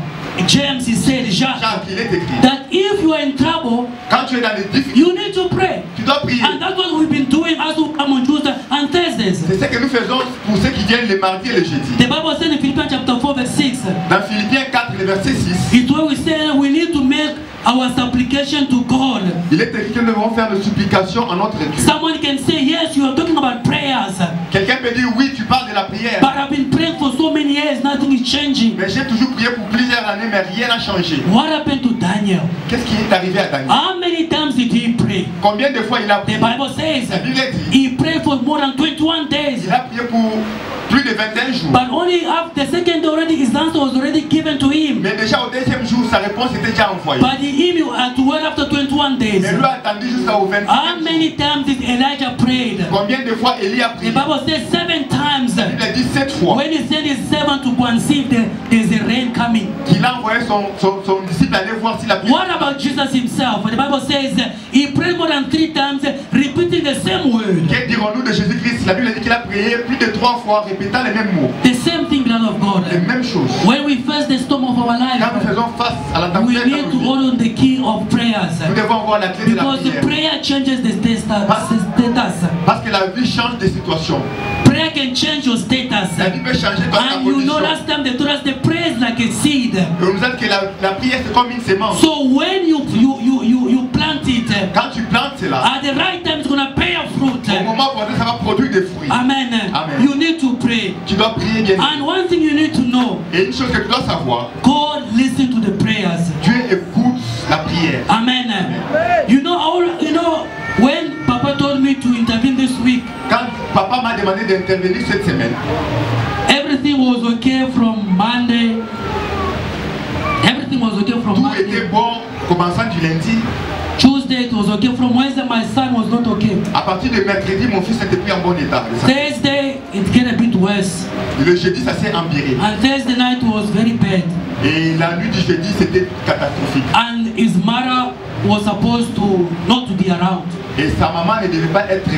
James he said, Jacques, il est écrit, that if you are in trouble, quand tu es dans les difficultés, you need to pray. tu dois prier. And that's what we've been doing as we come on Tuesday and Thursdays. C'est ce que nous faisons pour ceux qui viennent les mardis et les jeudis. The Bible says in Philippians chapter 4 verse 6, Dans Philippiens 4, le verset 6, it's where we say we need to make our supplication to God. Il est écrit que nous devons faire nos supplications en notre Dieu. Someone can say, yes, you are talking about prayers. Quelqu'un peut dire, oui, tu parles de la prière. But I've been praying for so many years, nothing is changing. Mais j'ai toujours prié pour plusieurs années, mais rien n'a changé. What happened to Daniel? Qu'est-ce qui est arrivé à Daniel? How many times did he pray? Combien de fois il a The prié? Bible says La Bible dit, he prayed for more than 21 days. il a prié pour plus de 21 jours. But only after the second day already his answer was already given to him. Mais déjà au deuxième jour, sa réponse était déjà envoyée. But he had to wait after 21 days. Mais lui a attendu jusqu'au 21 How many times did Elijah prayed? Combien de fois Élie a The prié? Bible says 7 times. Il a dit 7 fois. When he sent his servant to go and see if there's a rain coming. Qu'il a envoyé son disciple aller voir s'il a prié. What about Jesus himself? The Bible says he prayed more than 3 times, repeating the same word. Que dirons-nous de Jésus-Christ? La Bible dit qu'il a prié plus de 3 fois, répétant les mêmes mots. The same thing, beloved of God. Les mêmes choses. When we face the storm of our Quand nous life, faisons face à la we tempête, need to hold on the key of prayers. nous devons avoir la clé de la Because the prière. prayer changes the status. Parce que la vie change de situation. Prayer can change your status. La vie peut changer ta And you know condition. last time they told us the prayer is like a seed. Et on nous a dit que la prière c'est comme une sémence. So when you plant it, Quand tu plantes cela, at the right time it's gonna bear fruit. au moment où ça va produire des fruits. Amen. Amen. You need to pray. Tu dois prier bien. And one thing you need to know, Et une chose que tu dois savoir, God listen to the prayers. Dieu écoute la prière. Amen. You know when Papa told me to intervene this week, Quand papa m'a demandé d'intervenir cette semaine, everything was okay from Monday. Everything was okay from tout Monday. était bon commençant du lundi. Tuesday it was okay. From Wednesday my son was not okay. À partir de mercredi, mon fils n'était plus en bon état. Thursday it get a bit worse. Le jeudi, ça s'est empiré. And Thursday night was very bad. Et la nuit du jeudi, c'était catastrophique. And his mother was supposed to not to be around. Et sa maman ne devait pas être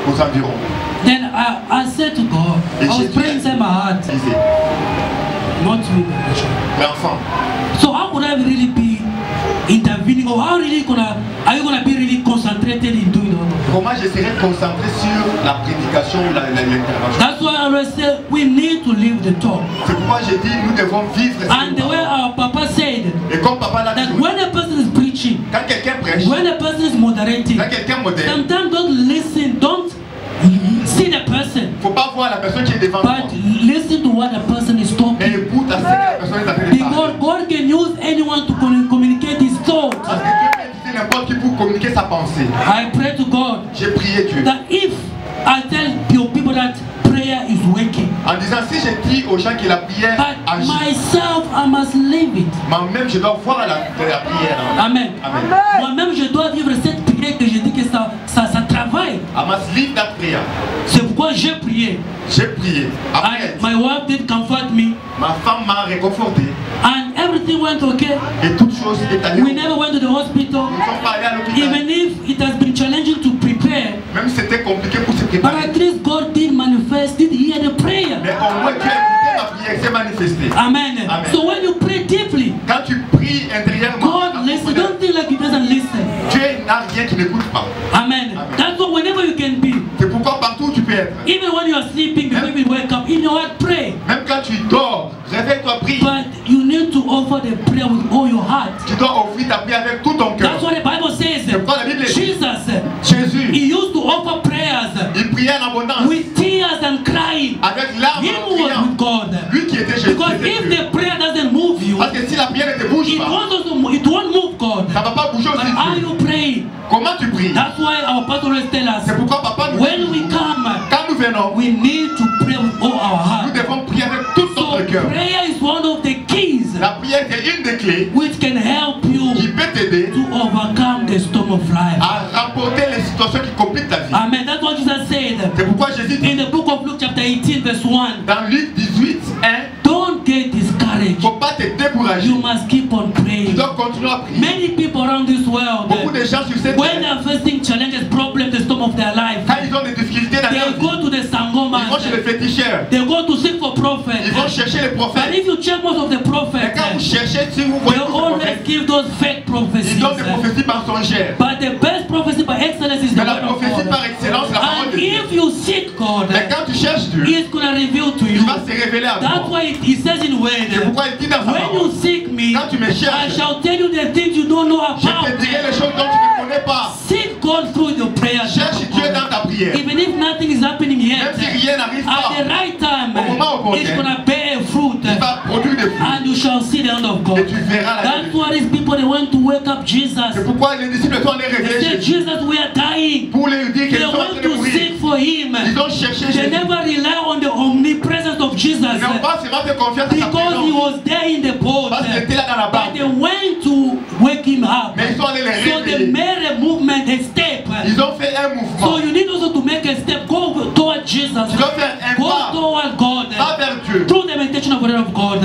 aux environs. Then I said to God, I was praying inside my heart, Disait, not me. l'enfant. So how could I really be intervening, or how really are you gonna be really concentrated in doing all of that? Comment je serais concentré sur la prédication ou l'intervention? That's why I always say we need to live the talk. C'est pourquoi j'ai dit nous devons vivre. And the way our Papa said Et comme papa l'a that dit, when a person is preaching, quand quelqu'un prêche, when a person is moderating, quand quelqu'un modère, sometimes don't listen, don't see the person, il ne faut pas voir la personne qui est devant toi. but listen to what the person is Mais talking. écoute à ce que la personne est en train de Because parler. God can use anyone to communicate his thoughts. Parce que Dieu peut utiliser n'importe qui pour communiquer sa pensée. I pray to God J'ai prié Dieu. that if I tell your people that prayer is working, En disant, si je dis aux gens que la prière but agit, myself I must live it. moi-même je dois voir la prière. Amen. Amen. Moi-même je dois vivre cette prière que je dis que ça travaille. I must live that prayer. C'est pourquoi j'ai prié. J'ai prié. Après, And my wife did comfort me, ma femme m'a réconforté. and everything went okay. Et toute chose est allée. We never went to the hospital, Nous ne sommes pas allés à l'hôpital. even if it has been challenging to prepare. Même si c'était compliqué pour se But préparer. at least God did manifest, did hear the prayer. Mais au moins Dieu a écouté ma prière, s'est manifesté. Amen. Amen. So when you pray deeply, Quand tu pries intérieurement, God listens. Don't think like He doesn't listen. Dieu n'a rien qui n'écoute pas. Amen. Amen. That's why whenever you can be, C'est pourquoi partout où tu peux être. even when you are sleeping, before you wake up, in your heart pray. Même quand tu dors, réveille-toi, prie. But you need to offer the prayer with all your heart. Tu dois offrir ta prière avec tout ton cœur. That's what the Bible says. C'est pourquoi la Bible dit, Jesus, Jésus, He used to offer prayers il priait en abondance. with tears and crying. Avec larmes Him en was priant. with God. Lui qui était Jésus. Because c'était if Dieu. the prayer doesn't move you, Parce que si la prière ne te bouge it pas, won't move God. ça ne va pas bouger But aussi are Dieu. you praying? Comment tu pries? That's why our pastor always tell us, C'est pourquoi papa nous when dit, we come, quand nous venons, we need to pray with all our nous heart. devons prier avec tout So notre cœur. prayer is one of the keys La prière est une des clés which can help qui you peut t'aider to overcome the storm of life. à remporter les situations qui compliquent ta vie. Amen. That's what Jesus said C'est pourquoi Jésus dit in the book of Luke chapter 18 verse 1. dans Luc 18, 1, Don't get il ne discouraged. faut pas te décourager. You must keep on Tu praying. dois continuer à prier. Many people around this world, Beaucoup de gens sur cette when they terre, are facing challenges, problems, the storm of their life, quand ils ont des difficultés dans leur they vie, go to the ils vont chez les sangomas, féticheurs. they go to seek for Ils prophets. vont chercher les But prophètes. if you check most of the Mais prophets, quand vous cherchez, si vous they voyez tous ces always prophètes, give those fake ils prophecies. donnent des prophéties mensongères. But the best prophecy by excellence is the Mais la word of prophétie God. par excellence, la parole And de Dieu. if you seek God, Mais quand tu cherches Dieu, He is going to reveal to il you. va se révéler à That's toi. why He says in C'est Word, pourquoi il dit dans sa when parole, you seek me, quand tu me I cherches, shall tell you the things you know don't know Je about. te dirai les choses dont tu ne connais pas. Seek God through the prayer. Cherche Dieu dans ta prière. Even if nothing is happening yet, Même si rien n'arrive at pas, the right time, au moment opportun, it's gonna bear fruit, il va produire des fruits. and you shall see the hand of Et God. tu verras la That's vie. why these people they went to wake up Jesus. C'est pourquoi les disciples sont allés They réveiller said, Jésus Jesus, we are dying. pour lui dire qu'ils They sont en train went de to mourir. seek for him. Ils ont cherché They Jésus. never rely on the omnipresence of Jesus Ils n'ont pas seulement fait confiance à sa because he présence, was there in the boat. parce qu'il était là dans la But they barque. went to wake him up. Mais ils sont allés les So they réveiller. made a movement, a step. Ils ont fait un So mouvement. you need also to make a step. Go toward Jesus. Tu dois faire un Go pas, toward God. pas vers Dieu. Through the meditation of the word of God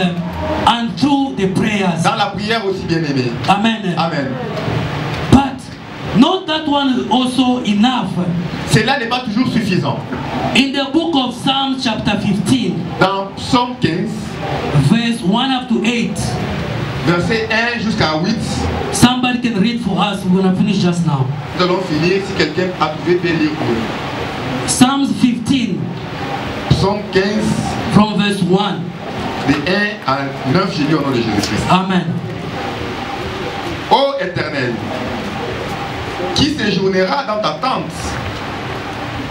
and through the prayers. Dans la prière aussi, bien aimé. Amen. Amen. But not that one also enough. Cela n'est pas toujours suffisant. In the book of Psalms chapter 15, Dans Psaume 15, verse 1 up to 8, verset 1 jusqu'à 8, somebody can read for us. We're going to finish just now. nous allons finir. Si quelqu'un a trouvé, peut lire pour nous. Psalms 15 Psaume 15, from verse 1. de 1 à 9, j'ai lu au nom de Jésus-Christ. Amen. Ô Éternel, qui séjournera dans ta tente,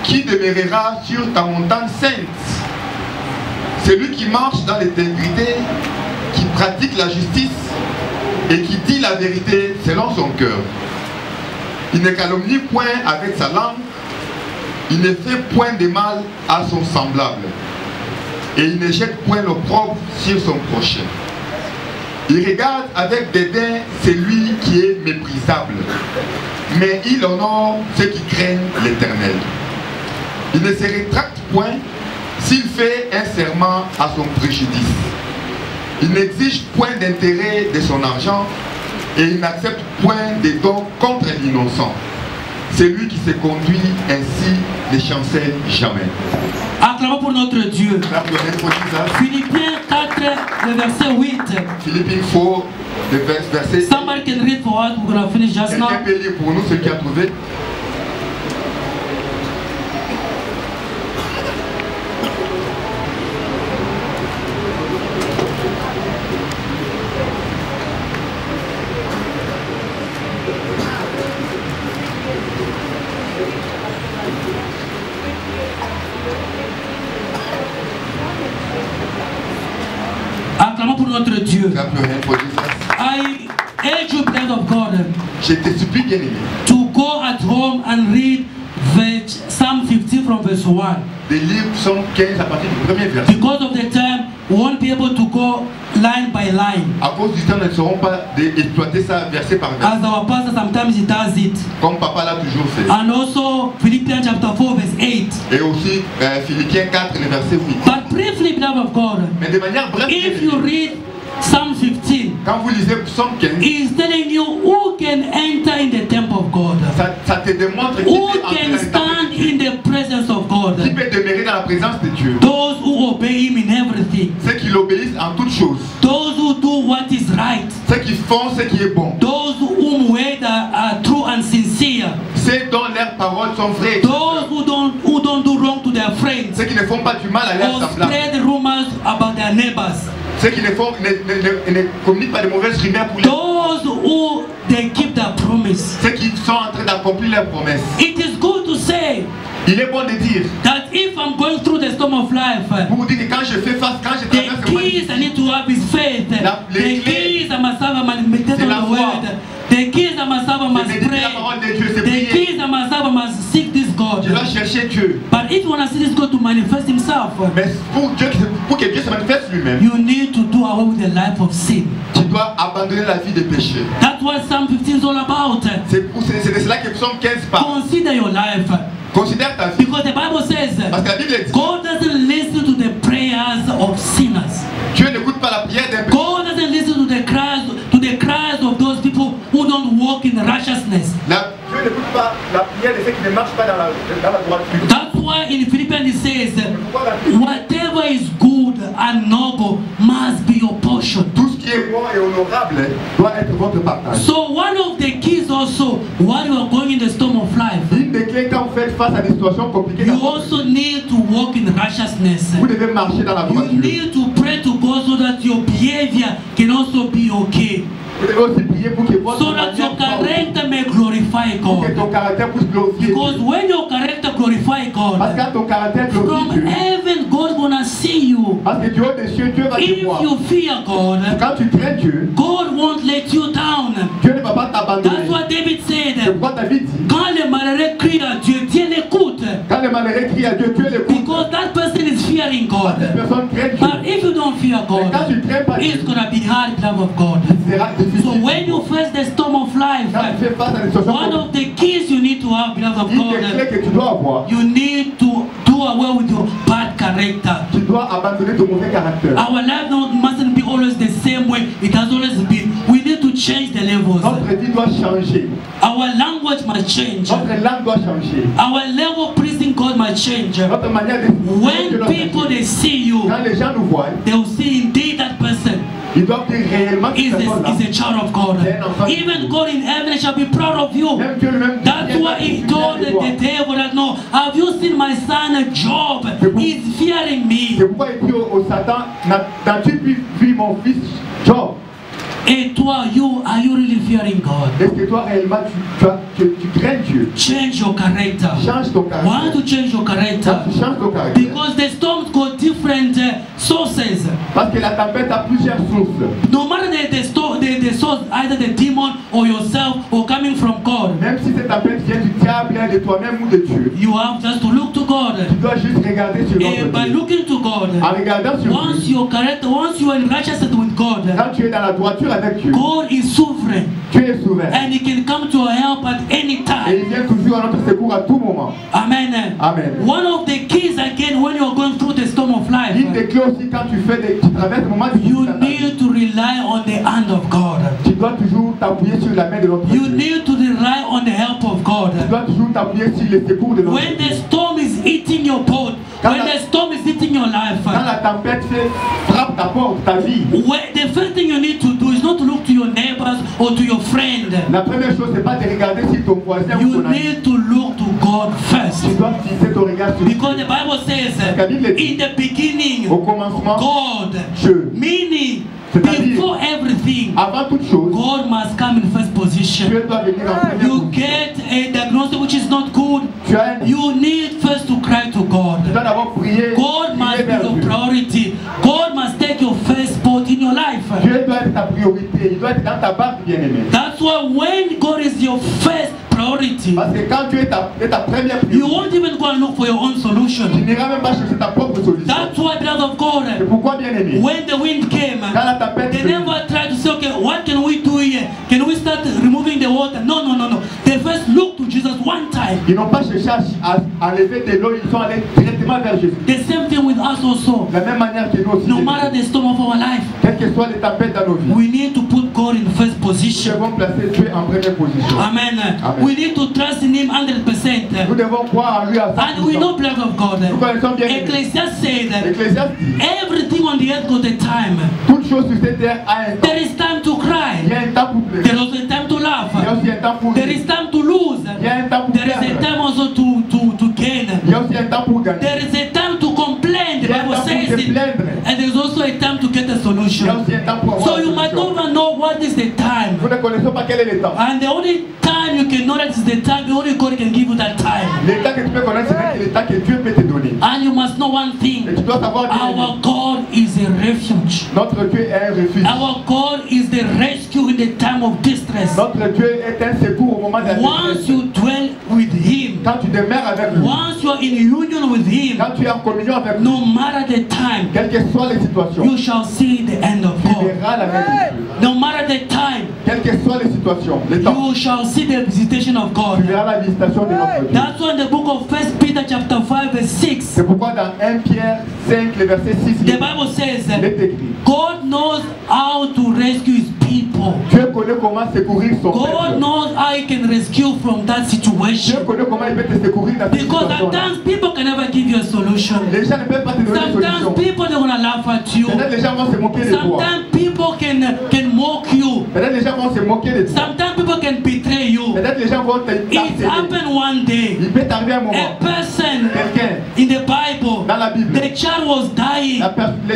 qui demeurera sur ta montagne sainte, celui qui marche dans l'intégrité, qui pratique la justice et qui dit la vérité selon son cœur. Il ne calomnie point avec sa langue, il ne fait point de mal à son semblable, et il ne jette point l'opprobre sur son prochain. Il regarde avec dédain celui qui est méprisable, mais il honore ceux qui craignent l'Éternel. Il ne se rétracte point s'il fait un serment à son préjudice. Il n'exige point d'intérêt de son argent et il n'accepte point de dons contre l'innocent. Celui qui se conduit ainsi ne chancelle jamais. Acclamons pour notre Dieu. Philippiens 4, le verset 8. Philippiens 4, le verset 8. Somebody can read for us. We're going to finish just now. Quelqu'un peut lire pour nous, celui qui a trouvé. Acclamons pour notre Dieu. I urge you, beloved of God, je te supplie, bien aimé, to go at home and read Psalm 15 from verse 1. de lire Psaume 15 à partir du premier verset. Because of the time, we won't be able to go line by line. À cause du temps, nous ne saurons pas exploiter ça verset par verset. As our pastor sometimes he does it. Comme papa l'a toujours fait. And also Philippians chapter 4 verse 8. Et aussi Philippiens 4, le verset 8. But briefly, beloved of God, Mais de manière brève, if you read Psalm 15, quand vous lisez Psaume 15, he's telling you who can enter in the temple of God. ça te démontre qui Who peut entrer can dans le temple stand de Dieu. in the presence of God? Qui peut demeurer dans la présence de Dieu. Those who obey him in everything. Ceux qui l'obéissent en toutes choses. Those who do what is right. Ceux qui font ce qui est bon. Those whom words are true and sincere. Ceux dont leurs paroles sont vraies. Those who don't do wrong to their friends. Ceux qui ne font pas du mal à leurs Or semblables. spread rumors about their neighbors. Ceux qui ne communiquent pas de mauvaises rumeurs pour les... Those who they keep their promise. Ceux qui sont en train d'accomplir leurs promesses. It is good to say Il est bon de dire, that if I'm going through the storm of life, pour vous dire que quand je fais face, quand je the traverse le keys I need to have is faith. The keys I must have a meditate on the word. The keys I must have, I must pray. The keys I must have, I must seek this God. Je dois chercher Dieu. But if you want to see this God to manifest himself, Mais pour que Dieu se manifeste lui-même, you need to do away with the life of sin. tu dois abandonner la vie de péché. That's what Psalm 15 is all about. C'est de cela que Psaume 15 parle. Consider your life. Considère ta vie. Because the Bible says Parce que la Bible dit, God doesn't listen to the prayers of sinners. Dieu n'écoute pas la prière d'un pécheur. God doesn't listen to the cries of those people who don't walk in righteousness. Dieu n'écoute pas la prière de ceux qui ne marchent pas dans la droiture. That's why in Philippians it says, whatever is good and noble must be your portion. Tout ce qui est bon et honorable doit être votre partage. So one of the keys also, while you are going in the storm of life, Une des clés quand vous faites face à des situations compliquées. You also need to walk in righteousness. Vous devez marcher dans la You droiture. need to pray to God so that your behavior can also be okay. Vous devez aussi prier pour que votre So that your character may glorify pour que God. ton caractère puisse glorifier. Because when your character glorify Parce God, que quand ton caractère from glorifie Dieu, heaven God gonna see you. parce que du haut des cieux, Dieu va te If voir. you fear God, Quand tu crains Dieu, God won't let you down. Dieu ne va pas t'abandonner. That's what David C'est said. pourquoi David dit, Quand les malheureux crient à Dieu, Dieu l'écoute. quand les malheureux crient à Dieu, Dieu l'écoute. Because that person is fearing Parce que God. personne craint Dieu. But if you don't fear Mais quand God, tu crains pas Dieu, it's gonna be hard, love of God. il sera difficile. So when you face the storm of life, Quand tu fais face à des situations one of the keys you need to have, beloved of une des clés God, que tu dois avoir, you need to do away with your bad character. tu dois abandonner ton mauvais caractère. Our life mustn't be always the same way it has always been. We need to change the levels. Notre vie doit changer. Our language must change. Notre langue doit changer. Our level of praising God must change. Notre manière de When people they see you, quand les gens nous voient, they will see indeed that person ils doivent dire réellement que is cette personne-là. a child of God. Even God in heaven shall be proud of you. Même Dieu lui-même. That's why he told the devil that no, have you seen my son Job? He's fearing C'est me. pourquoi il dit au Satan, n'as-tu vu mon fils Job? Et toi, are you really fearing God? Est-ce que toi réellement tu crains Dieu? Change your character. Change ton Why caractère. to change your character? Tu changes ton caractère. Because the storms got different sources. Parce que la tempête a plusieurs sources. No matter the source, either the demon or yourself or coming from God, Même si cette tempête vient du diable, de toi-même ou de Dieu, you have just to look to God. tu dois juste regarder sur And by notre Dieu. looking to God, En regardant sur once Dieu, your character, once you are in righteousness with God, quand tu es dans la droiture avec Dieu, God is sovereign tu es souverain. and He can come to our help at any Et time. il vient toujours à notre secours à tout moment. Amen. Amen. One of the keys again when you're going through the storm of life, Une des clés aussi quand tu traverses le moment you difficile, need to rely on the hand of God. tu dois toujours t'appuyer sur la main de notre You Dieu. need to rely on the help of Tu God. dois toujours t'appuyer sur le secours de notre When Dieu. the storm is eating your boat, when the storm is eating your life, Quand la tempête frappe ta porte, ta vie, the first thing you need to do is not to look to your neighbors or to your friend. la première chose, c'est pas de regarder si ton voisin ou You ton ami. need to look to God first. Tu dois fixer ton regard sur Because the Bible says, in the beginning, au commencement, God, Dieu. meaning C'est-à-dire, before everything, avant toute chose, God must come in first position. Dieu doit venir en première You position. get a diagnosis which is not good. Tu as un- You need first to cry to tu God. dois d'abord prier, God must prier be vers your Dieu. priority. God must take your first spot in your life. Dieu doit être ta priorité, il doit être dans ta barque bien-aimée. That's why when God is your first priority, Parce que quand tu es ta première you priorité, won't even go and look for your own tu solution. n'iras même pas chercher ta propre solution. That's why, beloved of C'est God, pourquoi, bien-aimé, when the wind came, quand la tempête they vient, never tried to say, okay, what can we do here? Can we start removing the water? No. They first looked to Jesus one time. ils n'ont pas cherché à enlever de l'eau, ils sont allés directement vers Jésus. The same thing with us also. De la même manière que nous aussi, No matter the storm of our life, quelles que soient les tempêtes dans nos vies, we need to put God in first nous position. devons placer Dieu en première position. Amen. Amen. We need to trust in Him 100%. Nous devons croire en lui à 100%. And we know, beloved of God, Nous connaissons bien Ecclesiastes said, Ecclésiaste dit, everything on the earth got a time. toute chose sur cette terre a un temps. There is time to Il y cry. a un temps pour There pleurer. is also a time to Il y a laugh. aussi un temps pour There rire. is time to lose. Il y a un temps pour There is a perdre. time also to gain. Il y a aussi un temps pour gagner. There is a time to complain. The Il y a un Bible temps pour says se it. plaindre. And there is also a time to get a Il y a solution. aussi un temps pour avoir So une you might solution. not even know what is the time. Nous ne connaissons pas quel est le temps. And the only time you can know that is the time, only God can give you that time. Le temps que tu peux connaître, c'est le temps que Dieu peut te donner. And you must know one Et thing. tu dois savoir que Our God is a refuge. notre Dieu est un refuge. Our God is the rescue in the time of distress. Notre Dieu est un secours au moment de la Once détresse. you dwell with Him, Quand tu demeures avec lui, once you are in union with Him, quand tu es en communion avec lui, no matter the time, quelles que soient les situations, you shall see the end of tu God. verras la main de Dieu. No matter the time, Quelles que soient les situations, les temps, you shall see the visitation of tu God. verras la visitation de notre Dieu. That's why in the book of 1 Peter chapter 5 verse 6, C'est pourquoi dans 1 Pierre 5, le verset 6, the Bible says, il est écrit, God knows how to rescue His people. Dieu connaît comment secourir son God peuple. knows how He can rescue from that Dieu situation. connaît comment il peut te secourir dans cette Because at situation. times people can never give you a solution. Les gens ne peuvent pas te donner de Sometimes solution. people they're gonna laugh at you. Peut-être les gens vont se moquer de toi. Sometimes people can mock you. Peut-être les gens vont se moquer de toi. Sometimes people can betray you. Peut-être les gens vont It happened one day. Il peut arriver un moment. A person Quelqu'un in the Bible, dans la Bible, the child was dying,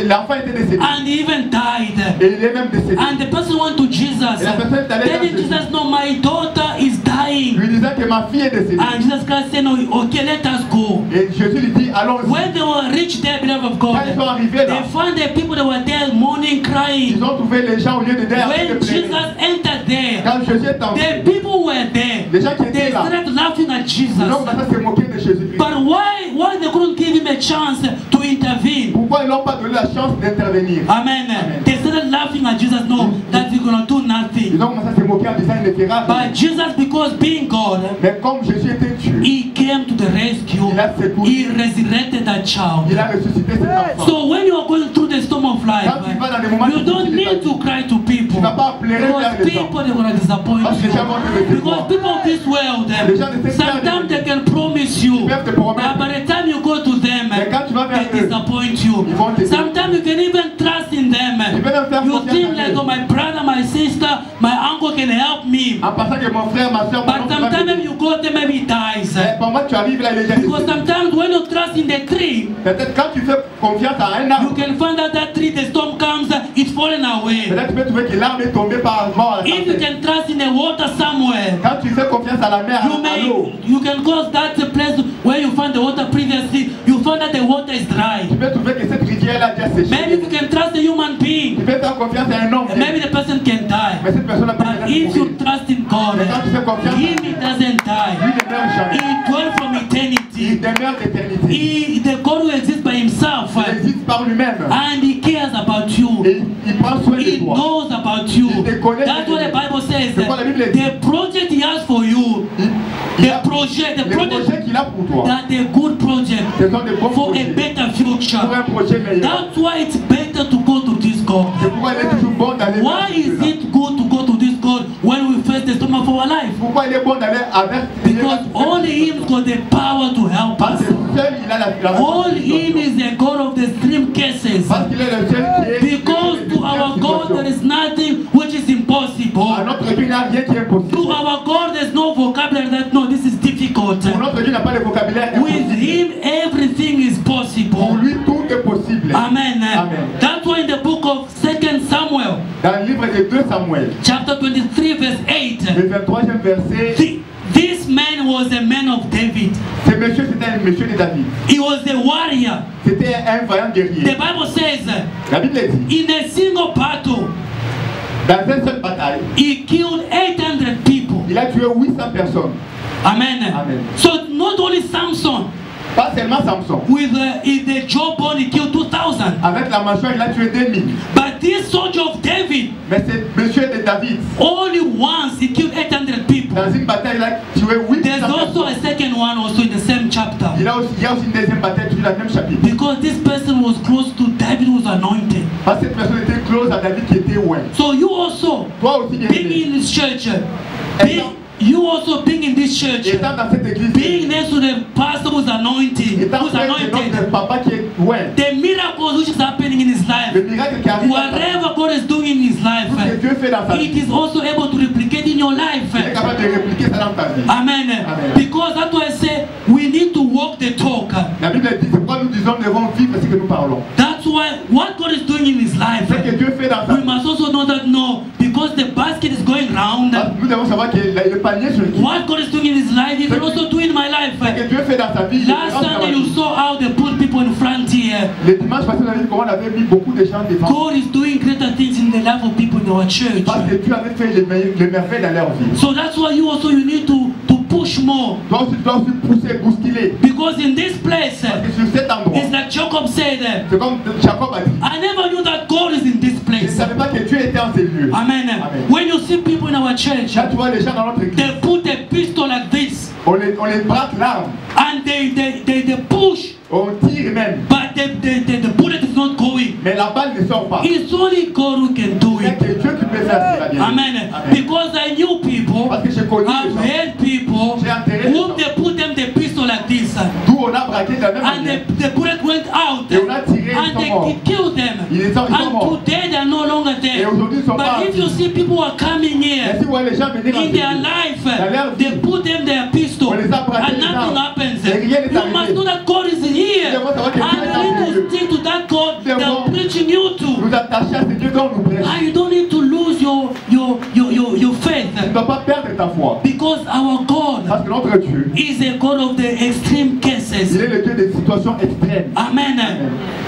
l'enfant était décédé. and he even died. Et il est même décédé. And the person went to Jesus. Et la personne est allée vers Telling Jésus. Jesus, no, my daughter is dying. Lui disant que ma fille est décédée. And Jesus Christ said, no, okay, let us go. Et Jésus lui dit, allons-y. When they were reached there, beloved of Quand God, ils sont arrivés là, they found the people that were there mourning, crying. ils ont trouvé les gens au lieu de derrière. When Jesus entered there, Quand Jésus est entré, the people were there. les gens qui étaient They là, started laughing at Jesus. ils ont commencé à se moquer de Jésus. But why they couldn't give him a chance to intervene? Pourquoi ils n'ont pas donné la chance d'intervenir? Amen. They started laughing at Jesus. No, that he's gonna do nothing. Ils ont commencé à se moquer en disant il ne fera rien. But Jesus, because being God, Mais comme Jésus était Dieu, he came to the rescue. il a secouru, He resurrected that child. il a ressuscité cet enfant. So when you are going through the storm of life, Quand tu vas dans des moments you don't need to cry to people. Tu n'as pas à pleurer Because vers les gens. people they're gonna disappoint Parce que les gens vont te you. décevoir. Because people of this world, Les gens de cette sometimes terre, they can promise you, ils peuvent te promettre. but by the time you go to them, Mais quand tu vas vers they eux, disappoint you. ils vont te Sometimes you can even trust in them. Tu peux même faire You confiance think en like, eux. oh, my brother, my sister, my uncle can help me. En passant que mon frère, ma soeur, mon But oncle va sometimes m'aider. when you go there, maybe he dies. Mais pendant que tu arrives là, il est déjà Because décédé. sometimes when you trust in the tree, Peut-être quand tu fais confiance à un you arbre, can find out that tree, the storm comes, it's falling away. peut-être tu peux trouver que l'arbre est tombé par mort à la If you tempête. can trust in the water somewhere, Quand tu fais confiance à la mer, à l'eau, you can cause that place where you found the water previously, you find that the water is dry. tu peux trouver que cette rivière-là a déjà séché. Maybe if you can trust a human Tu being, peux faire confiance à un homme, maybe the person can die. mais cette personne-là peut But déjà if you mourir. trust in God, Mais quand tu fais confiance, Him, He doesn't lui die. ne meurt jamais. He dwells from Il eternity. demeure d'éternité. The God who exists by Himself, Il existe par lui-même. and He cares about you. Et il prend soin de He toi. knows about you. Il te connaît. That's what the Bible says. C'est quoi la Bible dit? The project He has for you, Il a the project les projets qu'il a pour toi. that a good project Ce sont des bons for a projets. better Pour future. un projet meilleur. That's why it's better to go to this God. C'est pourquoi il est toujours bon d'aller Why vers is celui-là. it good to go to this God when we face the storm of our life? Pourquoi il est bon d'aller avec Because only Him got the power to help Parce us. que seul il a la Only Him is the God of the extreme cases. Parce qu'il est le seul qui est. Because to our God there is nothing which is À impossible. notre Dieu, il n'y a rien qui est impossible. To our God there's no vocabulary that no, this is difficult. Pour notre Dieu, il n'a pas de vocabulaire With impossible. Him everything is Pour possible. lui, tout est possible. Amen. Amen. That's why in the book of 2 Samuel, Dans le livre de 2 Samuel, chapter 23, verse 8, le 23e verset, this man was a man of David. ce monsieur, c'était un monsieur de David. He was a warrior. C'était un vaillant The guerrier. Bible says, La Bible dit, in a single battle, dans une seule bataille, he killed 800 people. il a tué 800 personnes. Amen. Amen. So not only Samson, Pas seulement Samson. with the jawbone, he killed 2,000. Avec la mâchoire, il a tué 2000. But this soldier of David, Mais c'est monsieur de David. only once he killed 800 people. Dans une bataille, il a tué 800 There's also a personnes. second one also in the same chapter. Il y a aussi une deuxième bataille, toujours dans le même chapitre. Because this person was close to David, who was anointed. Parce que cette personne était close à David qui était loin. So you also, Toi aussi, bien being aimé, in this church, you also being in this church, étant dans cette église, being next to the pastor who's anointed, étant who's près de notre anointed, papa qui est loin, the miracles which is happening in his le life, miracle qui arrive, whatever God is doing in his tout ce que life, Dieu fait dans sa it vie, is also able to replicate in your il est life. capable de répliquer ça dans ta vie. Amen. Amen. Because that's why I say we need to walk the talk. La Bible dit, c'est pourquoi nous disons, nous devons vivre ce que nous parlons. That's why what God is doing in his life, Ce que Dieu fait dans sa we vie, must also know that no, because the basket is going round. nous devons savoir que le panier sur lequel What God is doing in his life, He can also do in my life. ce que Dieu fait dans sa vie, Last Sunday you saw how they put people in front here. le dimanche passé, on a vu comment on avait mis beaucoup de gens devant. God is doing greater things in the life of people in our church. Parce que Dieu avait fait les merveilles dans leur vie. So that's why you need to push more. Donc tu dois aussi pousser, bousculer. Because in this place, Parce que sur cet endroit, it's like Jacob said, c'est comme Jacob a dit, I never knew that God is in this je ne place. savais pas que Dieu était en ces lieux. Amen. Amen. When you see people in our church, Là, tu vois les gens dans notre église, they put a pistol like this on les braque l'arme, and they push, on tire même, but the bullet is not going. mais la balle ne sort pas. It's only God who can do C'est it. que Dieu qui peut faire cela bien. Amen. Because I knew people, Parce que j'ai connu les I've gens. heard people J'ai enterré les whom gens. they put them the pistol like this. bullets. D'où on a braqué de la même And manière. the bullet went out. Et on a tiré, And ils sont morts. they killed them. Ils sont morts. And today they are no longer Et there. aujourd'hui, ils sont pas. But if you see people are coming Mais here si vous voyez les gens venir in their life, they put them their pistol On les a braqués and les nothing armes. happens. Et rien n'est You arrivé. must know that God is here. Nous devons savoir que Dieu And est you need avec to nous. stick to that God Nous that devons I'm preaching you to. nous attacher à ce Dieu dont nous prêchons. And you don't need to lose your faith. Tu ne dois pas perdre ta foi. Because our God Parce que notre Dieu, is a God of the extreme il cases. est le Dieu des situations extrêmes. Amen.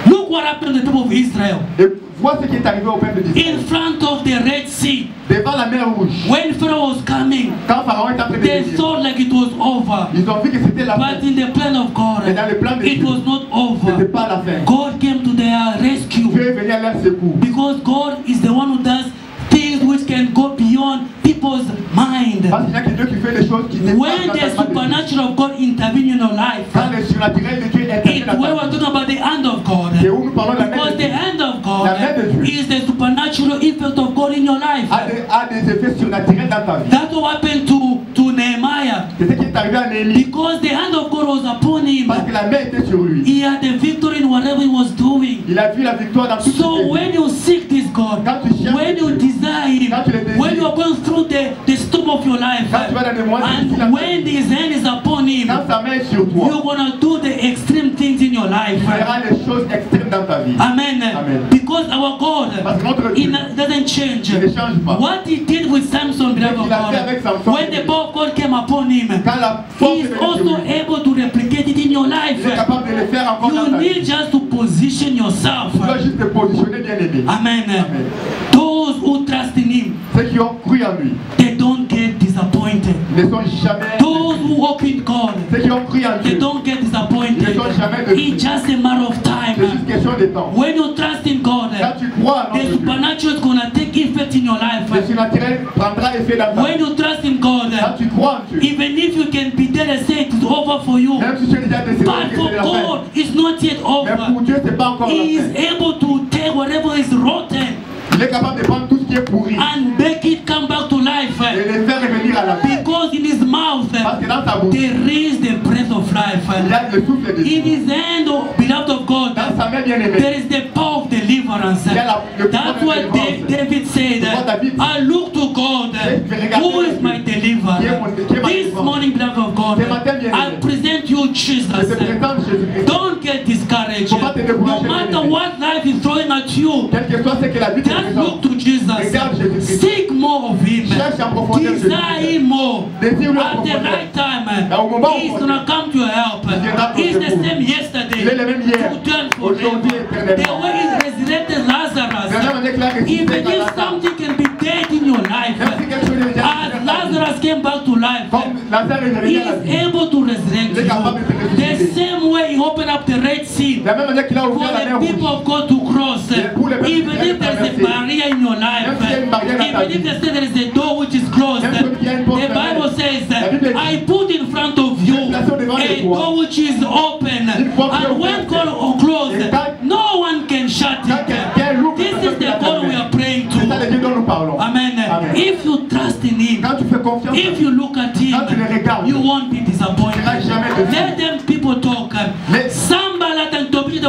Look what happened to the people of Israel. Et vois ce qui est arrivé au peuple d'Israël. In front of the Red Sea, Devant la mer Rouge, when Pharaoh was coming, quand Pharaon est en train de they venir, thought like it was over. ils ont vu que c'était la fin. But in the plan of God, Mais dans le plan de it Dieu, was not ce n'était over. pas la fin. God came to their rescue Dieu est venu à leur secours. because God is the one who does things which can go beyond people's mind. Parce qu'il y a que Dieu qui fait les choses qui dépassent When the l'entendement de Dieu. supernatural of God intervene in your life, Quand le surnaturel de Dieu intervient it's dans when ta we're vie, talking about the hand of God. c'est où nous parlons de la main Because de the Dieu. hand of God La main de Dieu. is the supernatural effect of God in your life. A des effets surnaturels dans ta vie. That's what happened to Nehemiah. C'est ce qui est arrivé à Néhémie. Because the hand of God was upon him. Parce que la main était sur lui. He had the victory in whatever he was doing. Il a vu la victoire dans tout ce So qu'il when you seek this God, Quand tu cherches when you Dieu, desire Him, quand tu le désires, when you are going through the storm of your life, quand tu vas dans des moments difficiles, and when His hand is upon Him, quand sa main est sur toi, you're gonna do the extreme things in your life. tu verras les choses extrêmes dans ta vie. Amen. Amen. Because our God, Parce que notre He Dieu doesn't change. il ne change pas. What He did with Samson, beloved qu'il a fait avec God, Samson, when the power of God came upon him, Quand la force He est is venue sur also lui, able to replicate it in your life. il est capable de le faire encore dans You ta vie. need just to position yourself. Tu dois juste te positionner bien aimé. Amen. Amen. Those who trust in Him, Ceux qui ont cru en lui they don't get disappointed. ne sont jamais. Those who walk in God, Ceux qui ont cru en they Dieu, don't get disappointed. Ils ne sont jamais déçus. It's just a matter of c'est juste time. question de temps. When you trust in God, Quand tu crois en the notre Dieu, supernatural is gonna take effect in your life. le surnaturel prendra effet dans ta When vie. you trust in God, Quand tu crois en Dieu, even if you can be dead and say it's over for you, même si tu es déjà décédé, but que for c'est la fin. God, it's not yet Mais pour over. Dieu, c'est pas encore la He is fin. able to take whatever is rotten Il est capable de prendre tout ce qui est pourri and make it come back to life. et les faire revenir à la vie. Because in his mouth Parce que dans ta bouche, there is the breath of life. il y a le souffle de In Dieu. his hand, oh, beloved of God, Dans sa main bien-aimée, there is the power of deliverance. il y a le pouvoir That's de what délivrance. David said. I look to God, who is my deliverer. This morning, beloved of God, I present you Je Jesus. te présente Jésus-Christ. Don't get discouraged. No matter what life is throwing at you, Quel que soit ce que la vie te just look présente, to Jesus. regarde Jésus-Christ. Seek more of Him. Cherche en profondeur Desire Jésus-Christ. Him more. Désire-le en At the profondeur. right time, Au moment He's où gonna come to your help. viendra à ton He's the secours. same yesterday, Il est le même hier, today and aujourd'hui forever. et The éternellement. way He resurrected De la même Lazarus, manière qu'il a ressuscité even if Lazare. something can be dead in your life, Même si quelque chose est déjà as Lazarus came back to life, comme Lazare est He revenu à la is vie. able to resurrect Il est capable de te you. The ressusciter. same way He opened up the Red Sea De la même manière qu'il a for ouvert la mer the people rouge. of God to cross, pour les peuples even qui if there's a traversé. barrier in your life, Même s'il y a une barrière dans ta even if vie. they say there is a door which is closed, Même celui qui a une porte the Bible fermée. says, La Bible dit, I put in front of you j'ai placé devant de a toi door which is open, une porte qui est and when ouverte. God closed, Et quand- no one can shut Quand quelqu'un it. l'ouvre, This personne is ne the la God ferme. we are praying C'est ça to. le Dieu dont nous parlons. Amen. Amen. If you trust in Him, Quand tu fais confiance, if you look at Him, Quand tu le regardes, you won't be disappointed. tu seras jamais déçu. Let them people talk. Mais- Sambalat and Tobiah,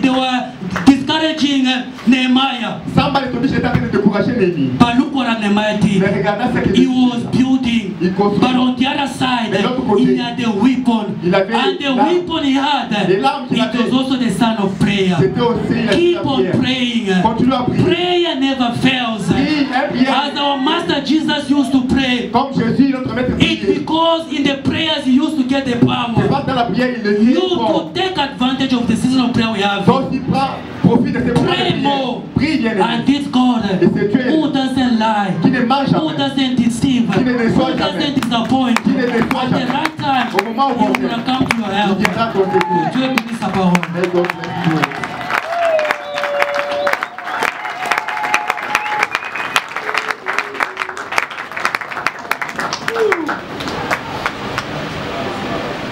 they were discouraging Nehemiah. Samba est obligé d'être de décourager Néhémie. But look what Nehemiah did. Mais regardez ce He qu'il was building, Il construit. but on the other side, Mais l'autre côté, he had a weapon. il avait And the l'arme. weapon he had, Et l'arme qu'il it avait, was also the son of prayer. C'était aussi la Keep on prière. praying. Continue à prier. Prayer never fails. Prie, prière. As our Master Jesus used to pray, Comme Jésus, notre maître it's priait. because in the prayers he used to get the C'est power. pas dans la prière, il le You dit fort. to take advantage of the season of prayer we have. Donc il prend profit de ces moments de Pray prière. more. Prie bien And aimé. this God who doesn't lie, Qui ne mange who jamais. doesn't deceive, Qui ne déçoit who jamais. doesn't disappoint, Qui ne déçoit at the jamais. right time, Au moment où he on will vient, come to your il help. viendra à ton secours. Dieu bénisse sa parole. May God bless you.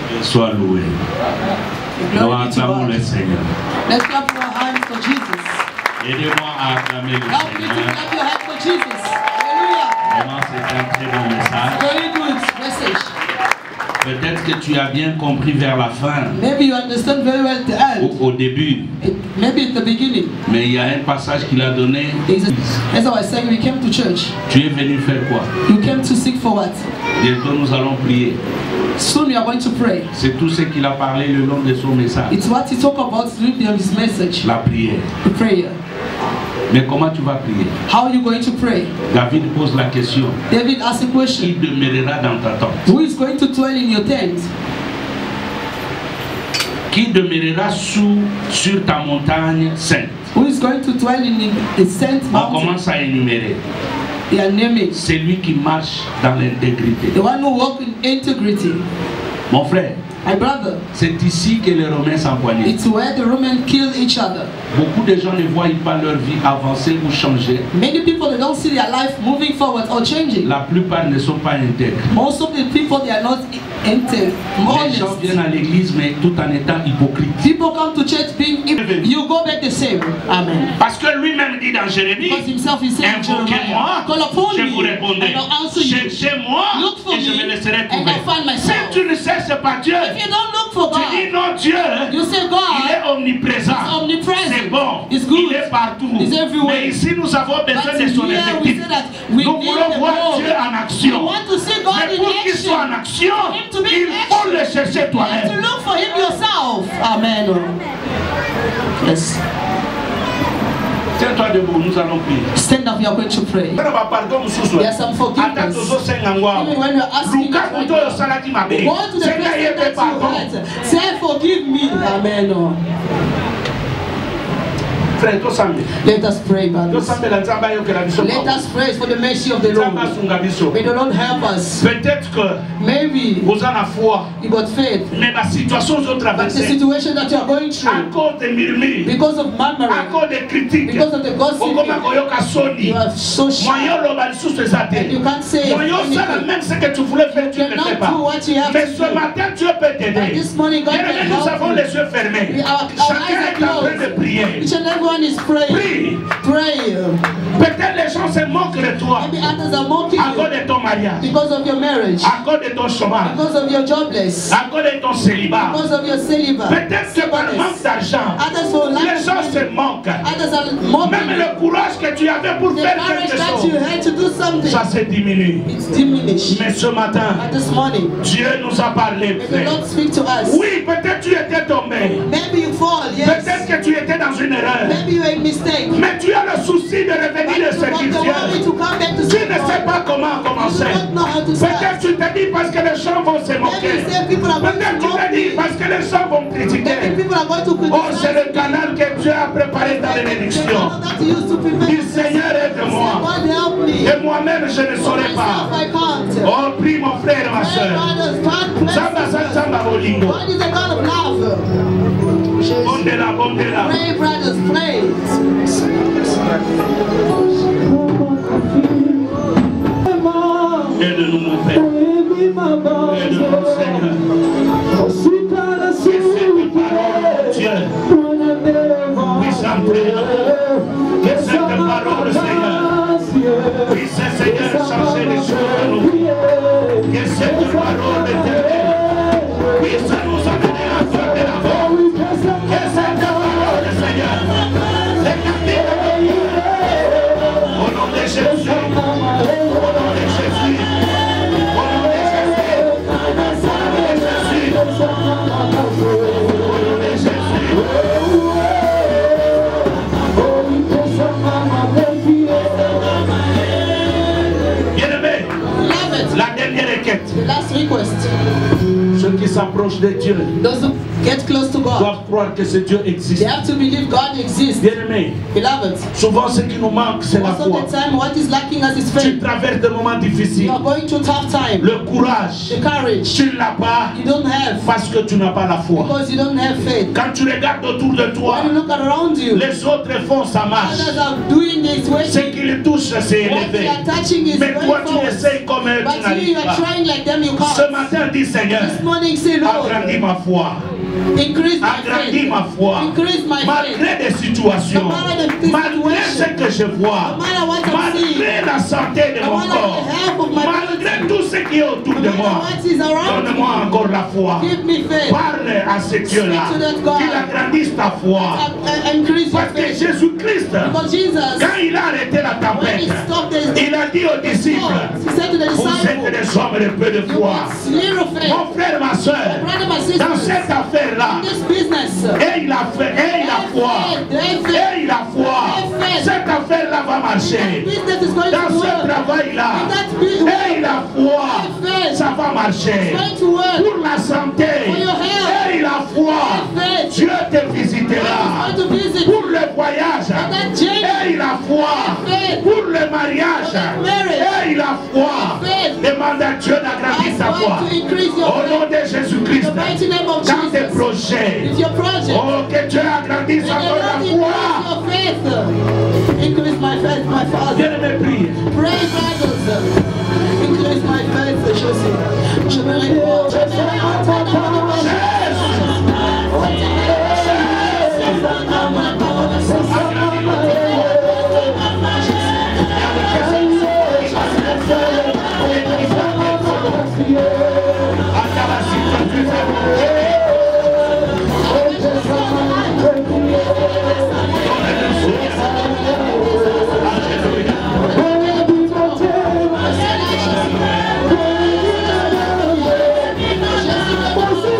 Dieu soit loué. Nous Glory be to acclamons le God. Seigneur. Let's clap your hands for Jesus. Aidez-moi à acclamer le Help me to Seigneur. clap your hands for Jesus. Hallelujah. Vraiment, c'est un très bon message. Very good message. Peut-être que tu as bien compris vers la fin. Maybe you understand very well the end. Au début. Maybe at the beginning. Mais il y a un passage qu'il a donné. As I was saying, we came to church. Tu es venu faire quoi? You came to seek for what? Bientôt nous allons prier. Soon we are going to pray. C'est tout ce qu'il a parlé le long de son message. It's what he talked about during his message. La prière. The prayer. Mais comment tu vas prier? How are you going to pray? David pose la question. David asked a question. Qui demeurera dans ta tente? Who is going to dwell in your tent? Qui demeurera sur ta montagne sainte? Who is going to dwell in the saint mountain? On commence à énumérer. They are naming. C'est lui qui marche dans l'intégrité. The one who walks in integrity. Mon frère. My brother. C'est ici que les Romains s'empoignaient. It's where the Romans kill each other. Beaucoup de gens ne voient pas leur vie avancer ou changer. Many people, they don't see their life moving forward or changing. La plupart ne sont pas intègres. Most of the people, they are not integral. Les gens viennent à l'église mais tout en étant hypocrites. People come to church being you go back the same. Amen. Parce que lui-même dit dans Jérémie, invoquez-moi, je vous répondrai. Cherchez-moi et je me laisserai trouver. Si tu ne cherches pas Dieu, if you don't look for God, tu dis non Dieu, you say God, il est omniprésent, c'est bon, it's good, il est partout. Mais ici nous avons besoin de son effectif. Nous voulons voir Dieu en action. Mais pour qu'il soit en action, il faut le chercher toi-même. to look for him yourself. Amen. Yes. Tiens-toi debout, nous allons prier. Stand up, we are going to pray. There's some forgiveness. Even when you're asking us right now, go to the person that you hurt. Say, forgive me. Amen. Let us pray, brothers. Let us pray for the mercy of the Lord. May the Lord help us. Maybe you got faith, but the situation that you are going through, because of murmuring, because of the gossip, you are so shy, and you can't say anything. You cannot do what you have to do. But this morning, God can help you. Our eyes are closed. Each and everyone is praying. Pray. Peut-être les gens se moquent de toi Maybe others are mocking à cause de ton mariage, because of your marriage, à cause de ton chômage, because of your jobless, à cause de ton célibat, because of your celibacy. peut-être que par manque d'argent, les gens se moquent. Others are mocking. Même le courage que tu avais pour faire quelque chose, ça se diminue. It's diminished. Mais ce matin, But this morning, Dieu nous a parlé. may the Lord speak to us. Oui, peut-être tu étais tombé. Maybe you fall, yes. Peut-être que tu étais dans une erreur. Maybe you made a mistake. Mais tu as le souci de revenir de servir Dieu. Tu ne sais pas comment commencer. Peut-être tu te dis parce que les gens vont se moquer. Peut-être tu te dis parce que les gens vont critiquer. Oh, c'est le canal que Dieu a préparé dans les bénédictions. Dis Seigneur, aide-moi. Et moi-même je ne saurais pas. Oh, prie mon frère et ma soeur. Samba Bolingo. Bondela, bondela. Pray, brothers, pray. Aide-nous, mon Père. Aide-nous, Seigneur. Que cette parole, Dieu, puisse entrer. Que cette parole, Seigneur, puisse, Seigneur, changer les choses de nous. Que cette parole, éternelle, puisse nous amener à faire de l'avant. Que cette parole, Seigneur, au nom de Jésus, au nom de Jésus, au nom de Jésus, au nom de Jésus, au nom de Jésus. Bien-aimé, la dernière requête. The last request. Ceux qui s'approchent de Dieu Those who get close to God, doivent croire que ce Dieu existe. they have to believe God exists. Bien-aimé, Beloved, souvent ce qui nous manque, c'est la most foi. of the time, what is lacking us is Tu faith. traverses des moments difficiles. You are going through tough time. Le courage, The courage tu ne l'as pas you don't have parce que tu n'as pas la foi. because you don't have faith. Quand tu regardes autour de toi, When you look around you, les autres font sa marche. others are doing this Ce way. qu'ils touchent, c'est What they élevé. are touching is Mais going toi, tu forward. essayes comme eux, tu But you n'arrives are pas. trying like them, you Ce can't. matin, dis Seigneur, This morning, say, Lord, agrandis ma foi. increase my Agrandis faith. ma foi. Increase my faith. Malgré des situations, No matter the malgré ce situation, que je vois, no matter what I'm seeing, malgré la santé de no mon matter corps, the health of my malgré tout ce qui est autour de moi, donne-moi encore la foi. Parle à ce Dieu-là, qu'il agrandisse ta foi. Parce que Jésus-Christ, quand il a arrêté la tempête, il a dit aux disciples, vous êtes des hommes de peu de foi. Mon frère, ma soeur, dans cette affaire-là, et il a foi, cette affaire-là va marcher. Dans ce travail-là, et il a foi, ça va marcher. Pour la santé, et il a foi, Dieu te visitera. Pour le voyage, et il a foi. Pour le mariage, et il a foi. Demande à Dieu d'agrandir ta foi. Au nom de Jésus-Christ, dans tes projets, oh, que Dieu agrandisse encore la foi. Increase my faith, my Father. Bien-aimé, prie. Pray, brothers. Increase my faith, je me réponds.